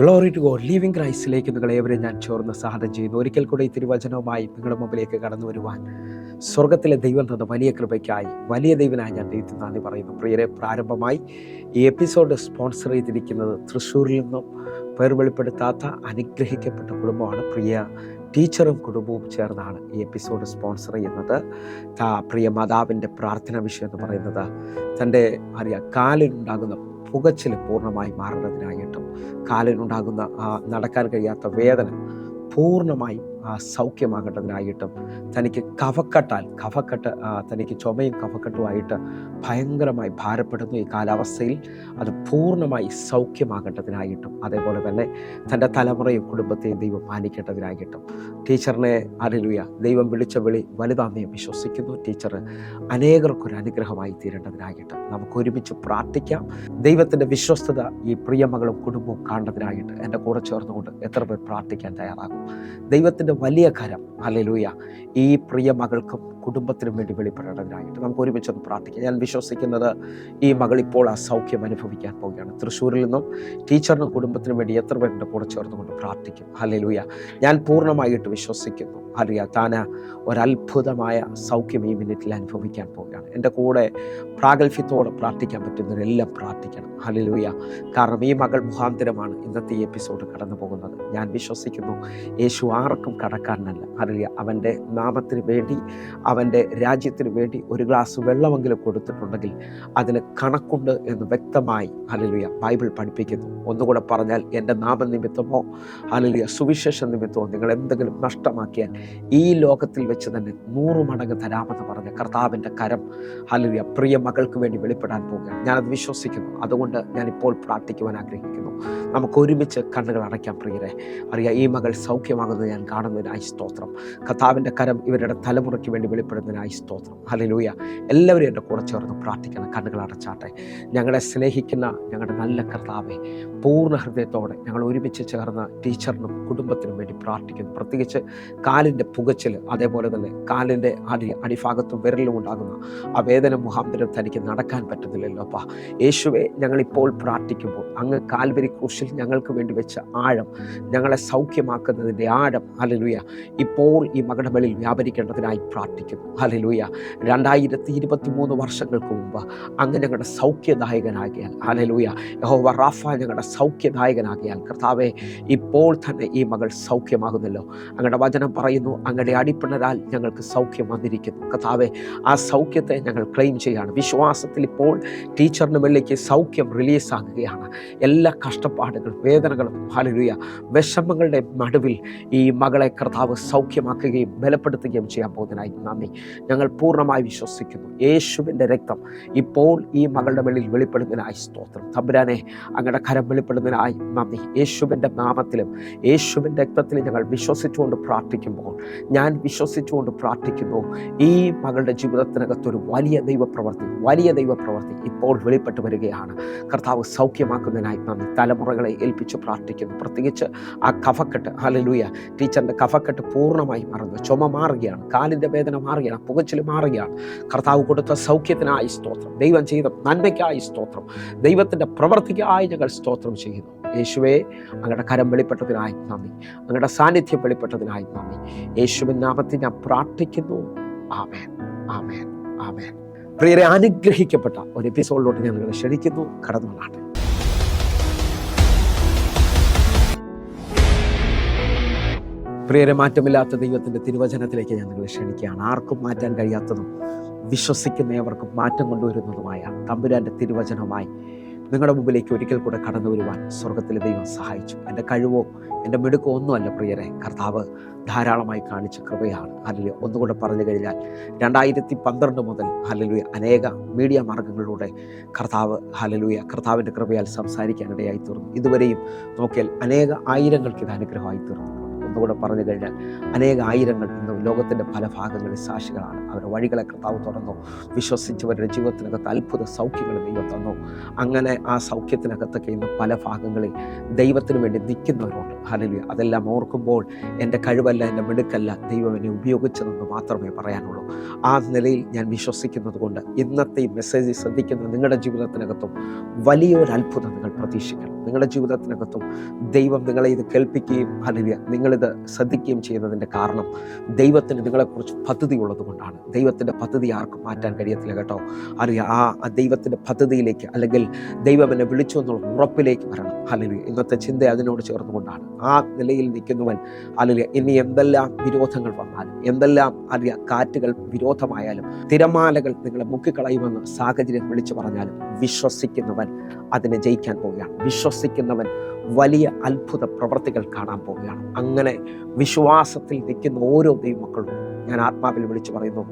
Glory to God. Living ക്രൈസ്റ്റിലേക്ക് നിങ്ങളേവരും ഞാൻ ചോർന്ന് സ്വാഗതം ചെയ്യുന്നു. ഒരിക്കൽ കൂടെ ഈ തിരുവചനവുമായി നിങ്ങളുടെ മുമ്പിലേക്ക് കടന്നു വരുവാൻ സ്വർഗത്തിലെ ദൈവം തന്ന വലിയ കൃപയ്ക്കായി, വലിയ ദൈവനായി ഞാൻ ദൈവത്തിന് നന്ദി പറയുന്നു. പ്രിയരെ, പ്രാരംഭമായി ഈ എപ്പിസോഡ് സ്പോൺസർ ചെയ്തിരിക്കുന്നത് തൃശ്ശൂരിൽ നിന്നും പേർ വെളിപ്പെടുത്താത്ത അനുഗ്രഹിക്കപ്പെട്ട കുടുംബമാണ്. പ്രിയ ടീച്ചറും കുടുംബവും ചേർന്നാണ് ഈ എപ്പിസോഡ് സ്പോൺസർ ചെയ്യുന്നത്. പ്രിയ മാതാവിൻ്റെ പ്രാർത്ഥന വിഷയം എന്ന് പറയുന്നത് തൻ്റെ കാലിനുണ്ടാകുന്ന പുകച്ചിൽ പൂർണ്ണമായി മാറുന്നതിനായിട്ടും, കാലിനുണ്ടാകുന്ന നടക്കാൻ കഴിയാത്ത വേദന പൂർണ്ണമായും സൗഖ്യമാകേണ്ടതിനായിട്ടും, തനിക്ക് കഫക്കെട്ട് തനിക്ക് ചുമയും കഫക്കെട്ടുമായിട്ട് ഭയങ്കരമായി ഭാരപ്പെടുന്നു. ഈ കാലാവസ്ഥയിൽ അത് പൂർണ്ണമായി സൗഖ്യമാകേണ്ടതിനായിട്ടും, അതേപോലെ തന്നെ തൻ്റെ തലമുറയും കുടുംബത്തെയും ദൈവം മാനിക്കേണ്ടതിനായിട്ടും, ടീച്ചറിനെ ഹല്ലേലൂയ ദൈവം വിളിച്ച വിളി വലുതാണെന്ന് ഞാൻ വിശ്വസിക്കുന്നു. ടീച്ചർ അനേകർക്കൊരു അനുഗ്രഹമായി തീരേണ്ടതിനായിട്ട് നമുക്ക് ഒരുമിച്ച് പ്രാർത്ഥിക്കാം. ദൈവത്തിൻ്റെ വിശ്വസ്തത ഈ പ്രിയമകളും കുടുംബവും കാണുന്നതിനായിട്ട് എൻ്റെ കൂടെ ചേർന്നുകൊണ്ട് എത്ര പേർ പ്രാർത്ഥിക്കാൻ തയ്യാറാകും? ദൈവത്തിൻ്റെ വലിയ കരം ഹല്ലേലൂയ ഈ പ്രിയ മകൾക്കും കുടുംബത്തിനും വേണ്ടി വെളിപ്പെടേണ്ടതിനായിട്ട് നമുക്ക് ഒരുമിച്ചൊന്ന് പ്രാർത്ഥിക്കാം. ഞാൻ വിശ്വസിക്കുന്നത് ഈ മകൾ ഇപ്പോൾ ആ സൗഖ്യം അനുഭവിക്കാൻ പോവുകയാണ്. തൃശ്ശൂരിൽ നിന്നും ടീച്ചറിനും കുടുംബത്തിനും വേണ്ടി എത്ര പേരുടെ കൂടെ ചേർന്നുകൊണ്ട് പ്രാർത്ഥിക്കും? ഹല്ലേലൂയ. ഞാൻ പൂർണ്ണമായിട്ട് വിശ്വസിക്കുന്നു. ഹല്ലേലൂയ, താൻ ഒരത്ഭുതമായ സൗഖ്യം ഈ മിനിറ്റിൽ അനുഭവിക്കാൻ പോവുകയാണ്. എൻ്റെ കൂടെ പ്രാഗൽഭ്യത്തോടെ പ്രാർത്ഥിക്കാൻ പറ്റുന്നവരെല്ലാം പ്രാർത്ഥിക്കണം. ഹല്ലേലൂയ. കാരണം ഈ മകൾ മുഖാന്തരമാണ് ഇന്നത്തെ ഈ എപ്പിസോഡ് കടന്നു പോകുന്നത്. ഞാൻ വിശ്വസിക്കുന്നു യേശു ആർക്കും കടക്കാരനല്ല. ഹല്ലേലൂയ. അവൻ്റെ നാമത്തിന് വേണ്ടി, അവൻ്റെ രാജ്യത്തിന് വേണ്ടി ഒരു ഗ്ലാസ് വെള്ളമെങ്കിലും കൊടുത്തിട്ടുണ്ടെങ്കിൽ അതിന് കണക്കുണ്ട് എന്ന് വ്യക്തമായി ഹല്ലേലൂയ ബൈബിൾ പഠിപ്പിക്കുന്നു. ഒന്നുകൂടെ പറഞ്ഞാൽ, എൻ്റെ നാമനിമിത്തമോ ഹല്ലേലൂയ സുവിശേഷ നിമിത്തമോ നിങ്ങൾ എന്തെങ്കിലും നഷ്ടമാക്കിയാൽ ഈ ലോകത്തിൽ വെച്ച് തന്നെ 100 മടങ്ങ് തരാമെന്ന് പറഞ്ഞ കർത്താവിൻ്റെ കരം ഹല്ലേലൂയ പ്രിയ മകൾക്ക് വേണ്ടി വെളിപ്പെടാൻ പോവുകയാണ്. ഞാനത് വിശ്വസിക്കുന്നു. അതുകൊണ്ട് ഞാനിപ്പോൾ പ്രാർത്ഥിക്കുവാൻ ആഗ്രഹിക്കുന്നു. നമുക്ക് ഒരുമിച്ച് കണ്ണുകൾ അടയ്ക്കാം. പ്രിയരെ, അറിയാം, ഈ മകൾ സൗഖ്യമാകുന്നത് ഞാൻ കാണുന്നതിനായി സ്തോത്രം. കർത്താവിൻ്റെ കരം ഇവരുടെ തലമുറയ്ക്ക് വേണ്ടി വെളിപ്പെടുന്നതിനായി സ്തോത്രം. ഹല്ലേലൂയ. എല്ലാവരും എൻ്റെ കൂടെ ചേർന്ന് പ്രാർത്ഥിക്കണം. കണ്ണുകൾ അടച്ചാട്ടെ. ഞങ്ങളെ സ്നേഹിക്കുന്ന ഞങ്ങളുടെ നല്ല കർത്താവെ, പൂർണ്ണ ഹൃദയത്തോടെ ഞങ്ങൾ ഒരുമിച്ച് ചേർന്ന് ടീച്ചറിനും കുടുംബത്തിനും വേണ്ടി പ്രാർത്ഥിക്കുന്നു. പ്രത്യേകിച്ച് കാലിൻ്റെ പുകച്ചിൽ, അതേപോലെ തന്നെ കാലിൻ്റെ അടിഭാഗത്തും വിരലിലും ഉണ്ടാകുന്ന ആ വേദന മുഖാന്തരം തനിക്ക് നടക്കാൻ പറ്റുന്നില്ലല്ലോ അപ്പാ. യേശുവെ, ഞങ്ങളിപ്പോൾ പ്രാർത്ഥിക്കുമ്പോൾ അങ്ങ് കാൽവരി ക്രൂശിൽ ഞങ്ങൾക്ക് വേണ്ടി വെച്ച ആഴം, ഞങ്ങളെ സൗഖ്യമാക്കുന്നതിൻ്റെ ആഴം ഹല്ലേലൂയ ഇപ്പോൾ ഈ മകളുടെ മേളിൽ വ്യാപരിക്കേണ്ടതിനായി പ്രാർത്ഥിക്കുന്നു. ഹല്ലേലൂയ. 2023 വർഷങ്ങൾക്ക് മുമ്പ് അങ്ങ് ഞങ്ങളുടെ സൗഖ്യദായകനാകിയാൽ, ഹല്ലേലൂയ യഹോവ റാഫ ഞങ്ങളുടെ സൗഖ്യദായകനാകിയാൽ, കർത്താവെ ഇപ്പോൾ തന്നെ ഈ മകൾ സൗഖ്യമാകുന്നല്ലോ. അങ്ങയുടെ വചനം പറയുന്നു, അങ്ങയുടെ അടിപ്പിണരാൽ ഞങ്ങൾക്ക് സൗഖ്യം വന്നിരിക്കുന്നു. കർത്താവെ, ആ സൗഖ്യത്തെ ഞങ്ങൾ ക്ലെയിം ചെയ്യുകയാണ്. വിശ്വാസത്തിൽ ഇപ്പോൾ ടീച്ചറിന് മേളിലേക്ക് സൗഖ്യം റിലീസാകുകയാണ്. എല്ലാ കഷ്ടപ്പാടുകളും വേദനകളും ഹല്ലേലൂയ വിഷമങ്ങളുടെ നടുവിൽ ഈ മകളെ കർത്താവ് സൗഖ്യമാക്കുകയും ബലപ്പെടുത്തുകയും ചെയ്യാൻ പോകുന്നതിനായി നന്ദി. ഞങ്ങൾ പൂർണ്ണമായി വിശ്വസിക്കുന്നു. യേശുവിൻ്റെ രക്തം ഇപ്പോൾ ഈ മകളുടെ മേളിൽ വെളിപ്പെടുന്നതിനായി സ്തോത്രം. തമ്പുരാനെ, അങ്ങയുടെ കരം വെളിപ്പെടുന്നതിനായി നന്ദി. യേശുവിൻ്റെ നാമത്തിലും യേശുവിൻ്റെ രക്തത്തിലും ഞങ്ങൾ വിശ്വസിച്ചുകൊണ്ട് പ്രാർത്ഥിക്കുമ്പോൾ, ഞാൻ വിശ്വസിച്ചുകൊണ്ട് പ്രാർത്ഥിക്കുന്നു, ഈ മകളുടെ ജീവിതത്തിനകത്തൊരു വലിയ ദൈവപ്രവൃത്തി ഇപ്പോൾ വെളിപ്പെട്ട് വരികയാണ്. കർത്താവ് സൗഖ്യമാക്കുന്നതിനായി നന്ദി. തലമുറകളെ ഏൽപ്പിച്ച് പ്രാർത്ഥിക്കുന്നു. പ്രത്യേകിച്ച് ആ കഫക്കെട്ട് ഹല്ലേലൂയ, ടീച്ചറിൻ്റെ കഫക്കെട്ട് പൂർണ്ണമായി മാറുന്നു. ചുമ മാറുകയാണ്, കാലിൻ്റെ വേദന മാറുകയാണ്, പുകച്ചിൽ മാറുകയാണ്. കർത്താവ് കൊടുത്ത സൗഖ്യത്തിനായി സ്തോത്രം. ദൈവം ചെയ്ത നന്മയ്ക്കായി സ്തോത്രം. ദൈവത്തിൻ്റെ പ്രവൃത്തിക്കായി ഞങ്ങൾ സ്തോത്രം ചെയ്യുന്നു. യേശുവേ, അങ്ങയുടെ കരം വെളിപ്പെട്ടതിനായി നന്ദി. അങ്ങയുടെ സാന്നിധ്യം വെളിപ്പെട്ടതിനായി നന്ദി. യേശുവിൻ നാമത്തിൽ ഞാൻ പ്രാർത്ഥിക്കുന്നു. ആമേൻ, ആമേൻ, ആമേൻ. പ്രിയരെ, അനുഗ്രഹിക്കപ്പെട്ട ഒരു എപ്പിസോഡിലോട്ട് ഞാൻ നിങ്ങളെ ക്ഷണിക്കുന്നു. കടന്നു വന്നാട്ടെ. പ്രിയരെ, മാറ്റമില്ലാത്ത ദൈവത്തിൻ്റെ തിരുവചനത്തിലേക്ക് ഞാൻ നിങ്ങളെ ക്ഷണിക്കുകയാണ്. ആർക്കും മാറ്റാൻ കഴിയാത്തതും വിശ്വസിക്കുന്നവർക്കും മാറ്റം കൊണ്ടുവരുന്നതുമായ തമ്പുരാൻ്റെ തിരുവചനവുമായി നിങ്ങളുടെ മുമ്പിലേക്ക് ഒരിക്കൽ കൂടെ കടന്നു വരുവാൻ സ്വർഗത്തിലെ ദൈവം സഹായിച്ചു. എൻ്റെ കഴിവോ എൻ്റെ മിടുക്കോ ഒന്നുമല്ല പ്രിയരെ, കർത്താവ് ധാരാളമായി കാണിച്ച കൃപയാണ്. ഹല്ലേലൂയ. ഒന്നുകൂടെ പറഞ്ഞു കഴിഞ്ഞാൽ 2012 മുതൽ ഹല്ലേലൂയ അനേക മീഡിയ മാർഗങ്ങളിലൂടെ കർത്താവ് ഹല്ലേലൂയ കർത്താവിൻ്റെ കൃപയാൽ സംസാരിക്കാനിടയായി തീർന്നു. ഇതുവരെയും നോക്കിയാൽ അനേക ആയിരങ്ങൾക്ക് ഇത് അനുഗ്രഹമായി തീർന്നു. ഒന്നുകൂടെ പറഞ്ഞു കഴിഞ്ഞാൽ അനേക ആയിരങ്ങൾ ഇന്ന് ലോകത്തിൻ്റെ പല ഭാഗങ്ങളിൽ സാക്ഷികളാണ്. അവരുടെ വഴികളെ കർത്താവ് തുറന്നു. വിശ്വസിച്ചവരുടെ ജീവിതത്തിനകത്ത് അത്ഭുത സൗഖ്യങ്ങൾ ദൈവം തന്നു. അങ്ങനെ ആ സൗഖ്യത്തിനകത്തൊക്കെ ഇന്ന് പല ഭാഗങ്ങളിൽ ദൈവത്തിന് വേണ്ടി നിൽക്കുന്നവരുണ്ട്. ഹല്ലേലൂയ. അതെല്ലാം ഓർക്കുമ്പോൾ എൻ്റെ കഴിവല്ല, എൻ്റെ മിടുക്കല്ല, ദൈവം എന്നെ ഉപയോഗിച്ചതെന്ന് മാത്രമേ പറയാനുള്ളൂ. ആ നിലയിൽ ഞാൻ വിശ്വസിക്കുന്നത് കൊണ്ട് ഇന്നത്തെ ഈ മെസ്സേജ് ശ്രദ്ധിക്കുന്ന നിങ്ങളുടെ ജീവിതത്തിനകത്തും വലിയൊരു അത്ഭുതം നിങ്ങൾ പ്രതീക്ഷിക്കണം. നിങ്ങളുടെ ജീവിതത്തിനകത്തും ദൈവം നിങ്ങളെ ഇത് കേൾപ്പിക്കുകയും ഹല്ലേലൂയ നിങ്ങളിത് ശ്രദ്ധിക്കുകയും ചെയ്യുന്നതിൻ്റെ കാരണം ദൈവത്തിന് നിങ്ങളെക്കുറിച്ച് പദ്ധതി ഉള്ളത് കൊണ്ടാണ്. ദൈവത്തിൻ്റെ പദ്ധതി ആർക്കും മാറ്റാൻ കഴിയത്തില്ല കേട്ടോ. അറിയാം, ആ ദൈവത്തിൻ്റെ പദ്ധതിയിലേക്ക് അല്ലെങ്കിൽ ദൈവം എന്നെ വിളിച്ചു എന്നുള്ള ഉറപ്പിലേക്ക് വരണം. ഹല്ലേലൂയ. ഇന്നത്തെ ചിന്ത അതിനോട് ചേർന്നുകൊണ്ടാണ്. ആ നിലയിൽ നിൽക്കുന്നവൻ ഹല്ലേലൂയ ഇനി എന്തെല്ലാം വിരോധങ്ങൾ വന്നാലും, എന്തെല്ലാം കാറ്റുകൾ വിരോധമായാലും, തിരമാലകൾ നിങ്ങളെ മുക്കിക്കളയുമെന്ന് സാഹചര്യം വിളിച്ചു പറഞ്ഞാലും, വിശ്വസിക്കുന്നവൻ അതിനെ ജയിക്കാൻ പോവുകയാണ്. വിശ്വസിക്കുന്നവൻ വലിയ അത്ഭുത പ്രവർത്തികൾ കാണാൻ പോവുകയാണ്. അങ്ങനെ വിശ്വാസത്തിൽ നിൽക്കുന്ന ഓരോ ദൈവമക്കളും ഞാൻ ആത്മാവിൽ വിളിച്ചു പറയുന്നു,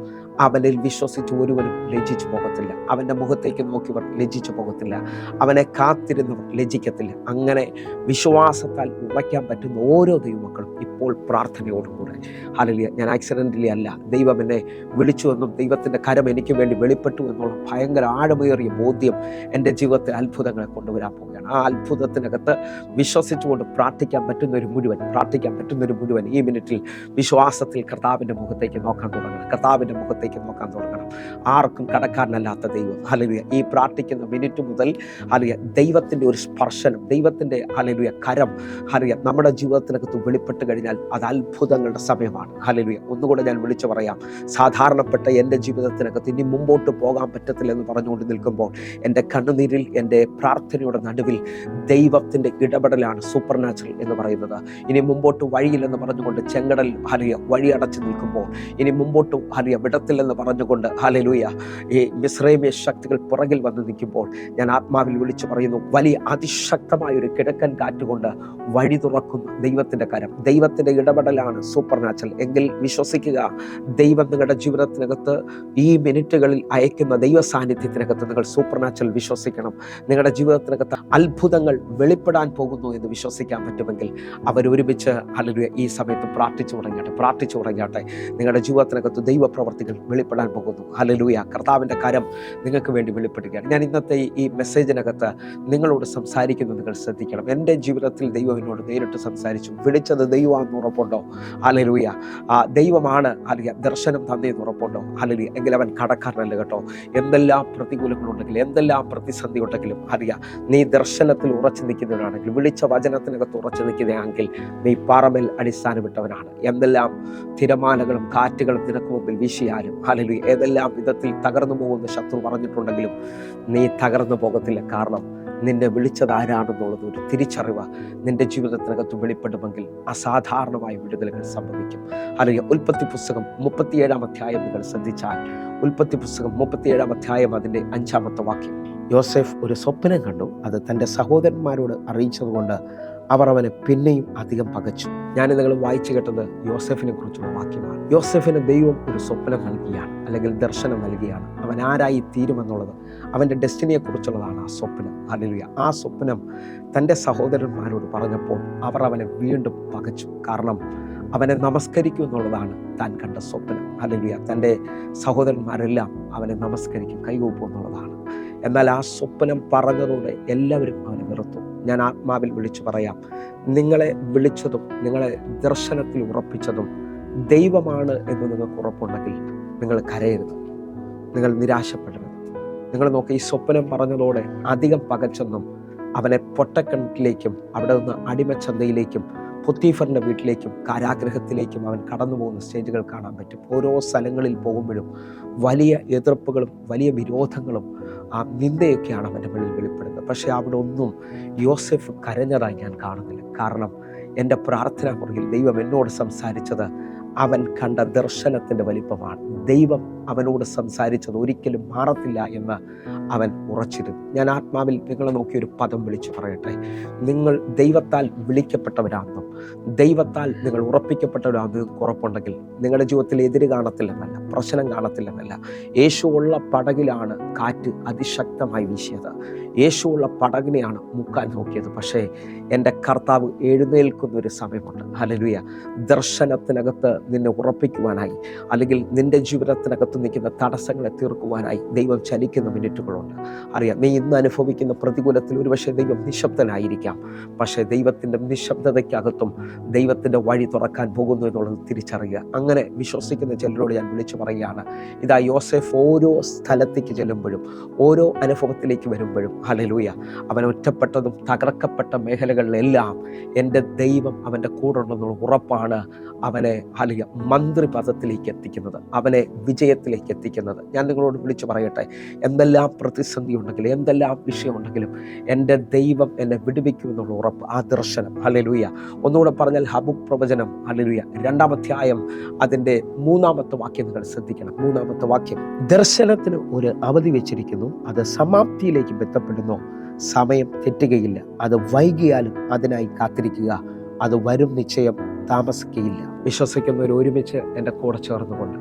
അവനിൽ വിശ്വസിച്ച് ഒരുവനും ലജ്ജിച്ചു പോകത്തില്ല. അവൻ്റെ മുഖത്തേക്ക് നോക്കിയവർ ലജ്ജിച്ചു പോകത്തില്ല. അവനെ കാത്തിരുന്നവർ ലജ്ജിക്കത്തില്ല. അങ്ങനെ വിശ്വാസത്താൽ ഉറയ്ക്കാൻ പറ്റുന്ന ഓരോ ദൈവമക്കളും ഇപ്പോൾ പ്രാർത്ഥനയോടുകൂടെ ഹല്ലേലൂയ ഞാൻ ആക്സിഡൻ്റലി അല്ല, ദൈവം എന്നെ വിളിച്ചു എന്നും ദൈവത്തിൻ്റെ കരം എനിക്ക് വേണ്ടി വെളിപ്പെട്ടു എന്നുള്ള ഭയങ്കര ആഴമേറിയ ബോധ്യം എൻ്റെ ജീവിതത്തിൽ അത്ഭുതങ്ങളെ കൊണ്ടുവരാൻ പോവുകയാണ്. ആ അത്ഭുതത്തിനകത്ത് വിശ്വസിച്ചുകൊണ്ട് പ്രാർത്ഥിക്കാൻ പറ്റുന്നൊരു മുഴുവൻ ഈ മിനിറ്റിൽ വിശ്വാസത്തിൽ കർത്താവിൻ്റെ മുഖത്തേക്ക് നോക്കാൻ തുടങ്ങണം. കർത്താവിൻ്റെ മുഖത്തേക്ക് നോക്കാൻ തുടങ്ങണം. ആർക്കും കടക്കാരനല്ലാത്ത ദൈവം ഹല്ലേലൂയ ഈ പ്രാർത്ഥിക്കുന്ന മിനിറ്റ് മുതൽ ഹല്ലേലൂയ ദൈവത്തിൻ്റെ ഒരു സ്പർശനം, ദൈവത്തിൻ്റെ ഹല്ലേലൂയ കരം ഹല്ലേലൂയ നമ്മുടെ ജീവിതത്തിനകത്ത് വെളിപ്പെട്ട് കഴിഞ്ഞാൽ അത് അത്ഭുതങ്ങളുടെ സമയമാണ്. ഹല്ലേലൂയ ഒന്നുകൂടെ ഞാൻ വിളിച്ചു പറയാം, സാധാരണപ്പെട്ട എൻ്റെ ജീവിതത്തിനകത്ത് ഇനി മുമ്പോട്ട് പോകാൻ പറ്റത്തില്ലെന്ന് പറഞ്ഞുകൊണ്ട് നിൽക്കുമ്പോൾ എൻ്റെ കണ്ണുനീരിൽ, എൻ്റെ പ്രാർത്ഥനയുടെ നടുവിൽ ദൈവത്തിൻ്റെ ഇടപെടലാണ് സൂപ്പർ നാച്ചുറൽ എന്ന് പറയുന്നത്. ഇനി മുമ്പോട്ട് വഴിയില്ലെന്ന് പറഞ്ഞുകൊണ്ട് ചെങ്കടൽ ഹല്ലേലൂയ വഴി അടച്ചു നിൽക്കുമ്പോൾ, ഇനി മുമ്പോട്ട് ഹല്ലേലൂയ വിടത്തില്ലെന്ന് പറഞ്ഞുകൊണ്ട് ഹല്ലേലൂയ ഈ മിസ്രൈമ്യ ശക്തികൾ പുറകിൽ വന്ന് നിൽക്കുമ്പോൾ ഞാൻ ആത്മാവിൽ വിളിച്ചു പറയുന്നു, വലിയ അതിശക്തമായ ഒരു കിഴക്കൻ കാറ്റുകൊണ്ട് വഴി തുറക്കുന്ന ദൈവത്തിൻ്റെ കരം, ദൈവത്തിൻ്റെ ഇടപെടലാണ് സൂപ്പർ നാച്ചുറൽ. എങ്കിൽ വിശ്വസിക്കുക, ദൈവം നിങ്ങളുടെ ജീവിതത്തിനകത്ത് ഈ മിനിറ്റുകളിൽ അയക്കുന്ന ദൈവ സാന്നിധ്യത്തിനകത്ത് നിങ്ങൾ സൂപ്പർ നാച്ചുറൽ വിശ്വസിക്കണം. നിങ്ങളുടെ ജീവിതത്തിനകത്ത് അത്ഭുതങ്ങൾ വെളിപ്പെടാൻ പോകുന്നു എന്ന് വിശ്വസിക്കാൻ പറ്റുമെങ്കിൽ അവരൊരുമിച്ച് ഹല്ലേലൂയ ഈ സമയത്ത് പ്രാർത്ഥിച്ചു തുടങ്ങിയാട്ടെ. നിങ്ങളുടെ ജീവിതത്തിനകത്ത് ദൈവപ്രവർത്തികൾ വെളിപ്പെടാൻ പോകുന്നു. ഹല്ലേലൂയ കർത്താവിൻ്റെ കരം നിങ്ങൾക്ക് വേണ്ടി വെളിപ്പെടുകയാണ്. ഞാൻ ഇന്നത്തെ ഈ മെസ്സേജിനകത്ത് നിങ്ങളോട് സംസാരിക്കുന്നത് നിങ്ങൾ ശ്രദ്ധിക്കണം. എൻ്റെ ജീവിതത്തിൽ ദൈവം എന്നോട് നേരിട്ട് സംസാരിച്ചു. വിളിച്ചത് ദൈവമാണെന്ന് ഉറപ്പുണ്ടോ? ഹല്ലേലൂയ ദൈവമാണ് ഹല്ലേലൂയ ദർശനം തന്നേന്ന് ഉറപ്പുണ്ടോ? ഹല്ലേലൂയ എങ്കിൽ അവൻ കടക്കാരനല്ല കേട്ടോ. എന്തെല്ലാം പ്രതികൂലങ്ങളുണ്ടെങ്കിലും, എന്തെല്ലാം പ്രതിസന്ധി ഉണ്ടെങ്കിലും ഹല്ലേലൂയ നീ ദർശനത്തിൽ ഉറച്ചു നിൽക്കുന്നവനാണെങ്കിൽ, വിളിച്ച വചനത്തിനകത്ത് ഉറച്ചു നിൽക്കുന്നതെങ്കിൽ നീ പാറമേൽ അടിസ്ഥാനമിട്ടവനാണ്. എന്തെല്ലാം തിരമാലകളും കാറ്റുകളും നിനക്ക് മുമ്പിൽ വീശിയാലും ഹല്ലേലൂയ ഏതെല്ലാം വിധത്തിൽ തകർന്നു പോകുന്ന ശത്രു പറഞ്ഞിട്ടുണ്ടെങ്കിലും നീ തകർന്നു പോകത്തില്ല. കാരണം നിന്നെ വിളിച്ചത് ആരാണെന്നുള്ളത് ഒരു തിരിച്ചറിവ് നിന്റെ ജീവിതത്തിനകത്ത് വെളിപ്പെടുമെങ്കിൽ അസാധാരണമായ വിടുതലുകൾ സംഭവിക്കും. ഹല്ലേലൂയ ഉൽപ്പത്തി പുസ്തകം 37 അധ്യായം നിങ്ങൾ ശ്രദ്ധിച്ചാൽ, ഉൽപ്പത്തി പുസ്തകം 37 അധ്യായം അതിൻ്റെ 5-ാമത്തെ വാക്യം, യോസേഫ് ഒരു സ്വപ്നം കണ്ടു, അത് തൻ്റെ സഹോദരന്മാരോട് അറിയിച്ചതുകൊണ്ട് അവർ അവനെ പിന്നെയും അധികം പകച്ചു. ഞാൻ നിങ്ങൾ വായിച്ചു കേട്ടത് യോസേഫിനെ കുറിച്ചുള്ള വാക്യമാണ്. യോസേഫിന് ദൈവം ഒരു സ്വപ്നം നൽകിയാണ്, അല്ലെങ്കിൽ ദർശനം നൽകിയാണ്. അവൻ ആരായി തീരുമെന്നുള്ളത്, അവൻ്റെ ഡെസ്റ്റിനിയെ കുറിച്ചുള്ളതാണ് ആ സ്വപ്നം. ഹല്ലേലൂയ ആ സ്വപ്നം തൻ്റെ സഹോദരന്മാരോട് പറഞ്ഞപ്പോൾ അവർ അവനെ വീണ്ടും പകച്ചു. കാരണം അവനെ നമസ്കരിക്കും എന്നുള്ളതാണ് താൻ കണ്ട സ്വപ്നം. ഹല്ലേലൂയ തൻ്റെ സഹോദരന്മാരെല്ലാം അവനെ നമസ്കരിക്കും, കൈകൂപ്പും എന്നുള്ളതാണ്. എന്നാൽ ആ സ്വപ്നം പറഞ്ഞതോടെ എല്ലാവരും അവനെ വെറുത്തു. ഞാൻ ആത്മാവിൽ വിളിച്ചു പറയാം, നിങ്ങളെ വിളിച്ചതും നിങ്ങളെ ദർശനത്തിൽ ഉറപ്പിച്ചതും ദൈവമാണ് എന്ന് നിങ്ങൾക്ക് ഉറപ്പുണ്ടെങ്കിൽ നിങ്ങൾ കരയരുത്, നിങ്ങൾ നിരാശപ്പെടരുത്. നിങ്ങൾ നോക്കി, ഈ സ്വപ്നം പറഞ്ഞതോടെ അധികം പകച്ചെന്നും അവനെ പൊട്ടക്കിണറ്റിലേക്കും അവിടെ നിന്ന് അടിമച്ചന്തയിലേക്കും പൊത്തീഫറിൻ്റെ വീട്ടിലേക്കും കാരാഗ്രഹത്തിലേക്കും അവൻ കടന്നു പോകുന്ന സ്റ്റേജുകൾ കാണാൻ പറ്റും. ഓരോ സ്ഥലങ്ങളിൽ പോകുമ്പോഴും വലിയ എതിർപ്പുകളും വലിയ വിരോധങ്ങളും ആ നിന്ദയൊക്കെയാണ് അവൻ്റെ മുന്നിൽ വെളിപ്പെടുന്നത്. പക്ഷേ അവിടെ ഒന്നും യോസേഫ് കരഞ്ഞതായി ഞാൻ കാണുന്നില്ല. കാരണം എൻ്റെ പ്രാർത്ഥനാ മുറിയിൽ ദൈവം എന്നോട് സംസാരിച്ചത് അവൻ കണ്ട ദർശനത്തിൻ്റെ വലിപ്പമാണ്. ദൈവം അവനോട് സംസാരിച്ചത് ഒരിക്കലും മാറത്തില്ല എന്ന് അവൻ ഉറച്ചിരുന്നു. ഞാൻ ആത്മാവിൽ നിങ്ങളെ നോക്കിയൊരു പദം വിളിച്ചു പറയട്ടെ, നിങ്ങൾ ദൈവത്താൽ വിളിക്കപ്പെട്ടവരാണെന്നും ദൈവത്താൽ നിങ്ങൾ ഉറപ്പിക്കപ്പെട്ടവരാണെന്ന് ഉറപ്പുണ്ടെങ്കിൽ നിങ്ങളുടെ ജീവിതത്തിൽ എതിര് കാണത്തില്ലെന്നല്ല, പ്രശ്നം കാണത്തില്ലെന്നല്ല. യേശുവുള്ള പടകിലാണ് കാറ്റ് അതിശക്തമായി വീശിയത്, യേശുവുള്ള പടകിനെയാണ് മുക്കാൻ നോക്കിയത്. പക്ഷേ എൻ്റെ കർത്താവ് എഴുന്നേൽക്കുന്നൊരു സമയമുണ്ട്. ഹല്ലേലൂയ ദർശനത്തിനകത്ത് നിന്നെ ഉറപ്പിക്കുവാനായി, അല്ലെങ്കിൽ നിൻ്റെ ജീവിതത്തിനകത്ത് വഴിക്കകത്ത് നിൽക്കുന്ന തടസ്സങ്ങളെ തീർക്കുവാനായി ദൈവം ചലിക്കുന്ന മിനിറ്റുകളുണ്ട്. അറിയാം, നീ ഇന്ന് അനുഭവിക്കുന്ന പ്രതികൂലത്തിൽ ഒരുപക്ഷെ ദൈവം നിശബ്ദനായിരിക്കാം. പക്ഷേ ദൈവത്തിൻ്റെ നിശബ്ദതയ്ക്കകത്തും ദൈവത്തിൻ്റെ വഴി തുറക്കാൻ പോകുന്നു എന്നുള്ളത് തിരിച്ചറിയുക. അങ്ങനെ വിശ്വസിക്കുന്ന ചിലരോട് ഞാൻ വിളിച്ചു പറയുകയാണ്, ഇതാ യോസേഫ് ഓരോ സ്ഥലത്തേക്ക് ചെല്ലുമ്പോഴും ഓരോ അനുഭവത്തിലേക്ക് വരുമ്പോഴും ഹല്ലേലൂയ, അവൻ ഒറ്റപ്പെട്ടതും തകർക്കപ്പെട്ട മേഖലകളിലെല്ലാം എൻ്റെ ദൈവം അവൻ്റെ കൂടെ ഉണ്ടെന്നുള്ള ഉറപ്പാണ് അവനെ ഹല്ലേലൂയ മന്ത്രിപദത്തിലേക്ക് എത്തിക്കുന്നത്, അവനെ വിജയത്തിലേക്ക് എത്തിക്കുന്നത്. ഞാൻ നിങ്ങളോട് വിളിച്ചു പറയട്ടെ, എന്തെല്ലാം പ്രതിസന്ധി ഉണ്ടെങ്കിലും എന്തെല്ലാം വിഷയമുണ്ടെങ്കിലും എൻ്റെ ദൈവം എന്നെ വിടുവിക്കുമെന്നുള്ള ഉറപ്പ്, ആ ദർശനം ഹല്ലേലൂയ. ഒന്നുകൂടെ പറഞ്ഞാൽ ഹബൂക്ക് പ്രവചനം ഹല്ലേലൂയ 2-ാം അധ്യായം അതിൻ്റെ 3-ാമത്തെ വാക്യം നിങ്ങൾ ശ്രദ്ധിക്കണം. 3-ാമത്തെ വാക്യം, ദർശനത്തിന് ഒരു അവധി വെച്ചിരിക്കുന്നു, അത് സമാപ്തിയിലേക്ക് ബന്ധപ്പെടുന്നു, സമയം തെറ്റുകയില്ല, അത് വൈകിയാലും അതിനായി കാത്തിരിക്കുക, അത് വരും നിശ്ചയം താമസിക്കുകയില്ല. വിശ്വസിക്കുന്നവർ ഒരുമിച്ച് എൻ്റെ കൂടെ ചേർന്നുകൊണ്ട്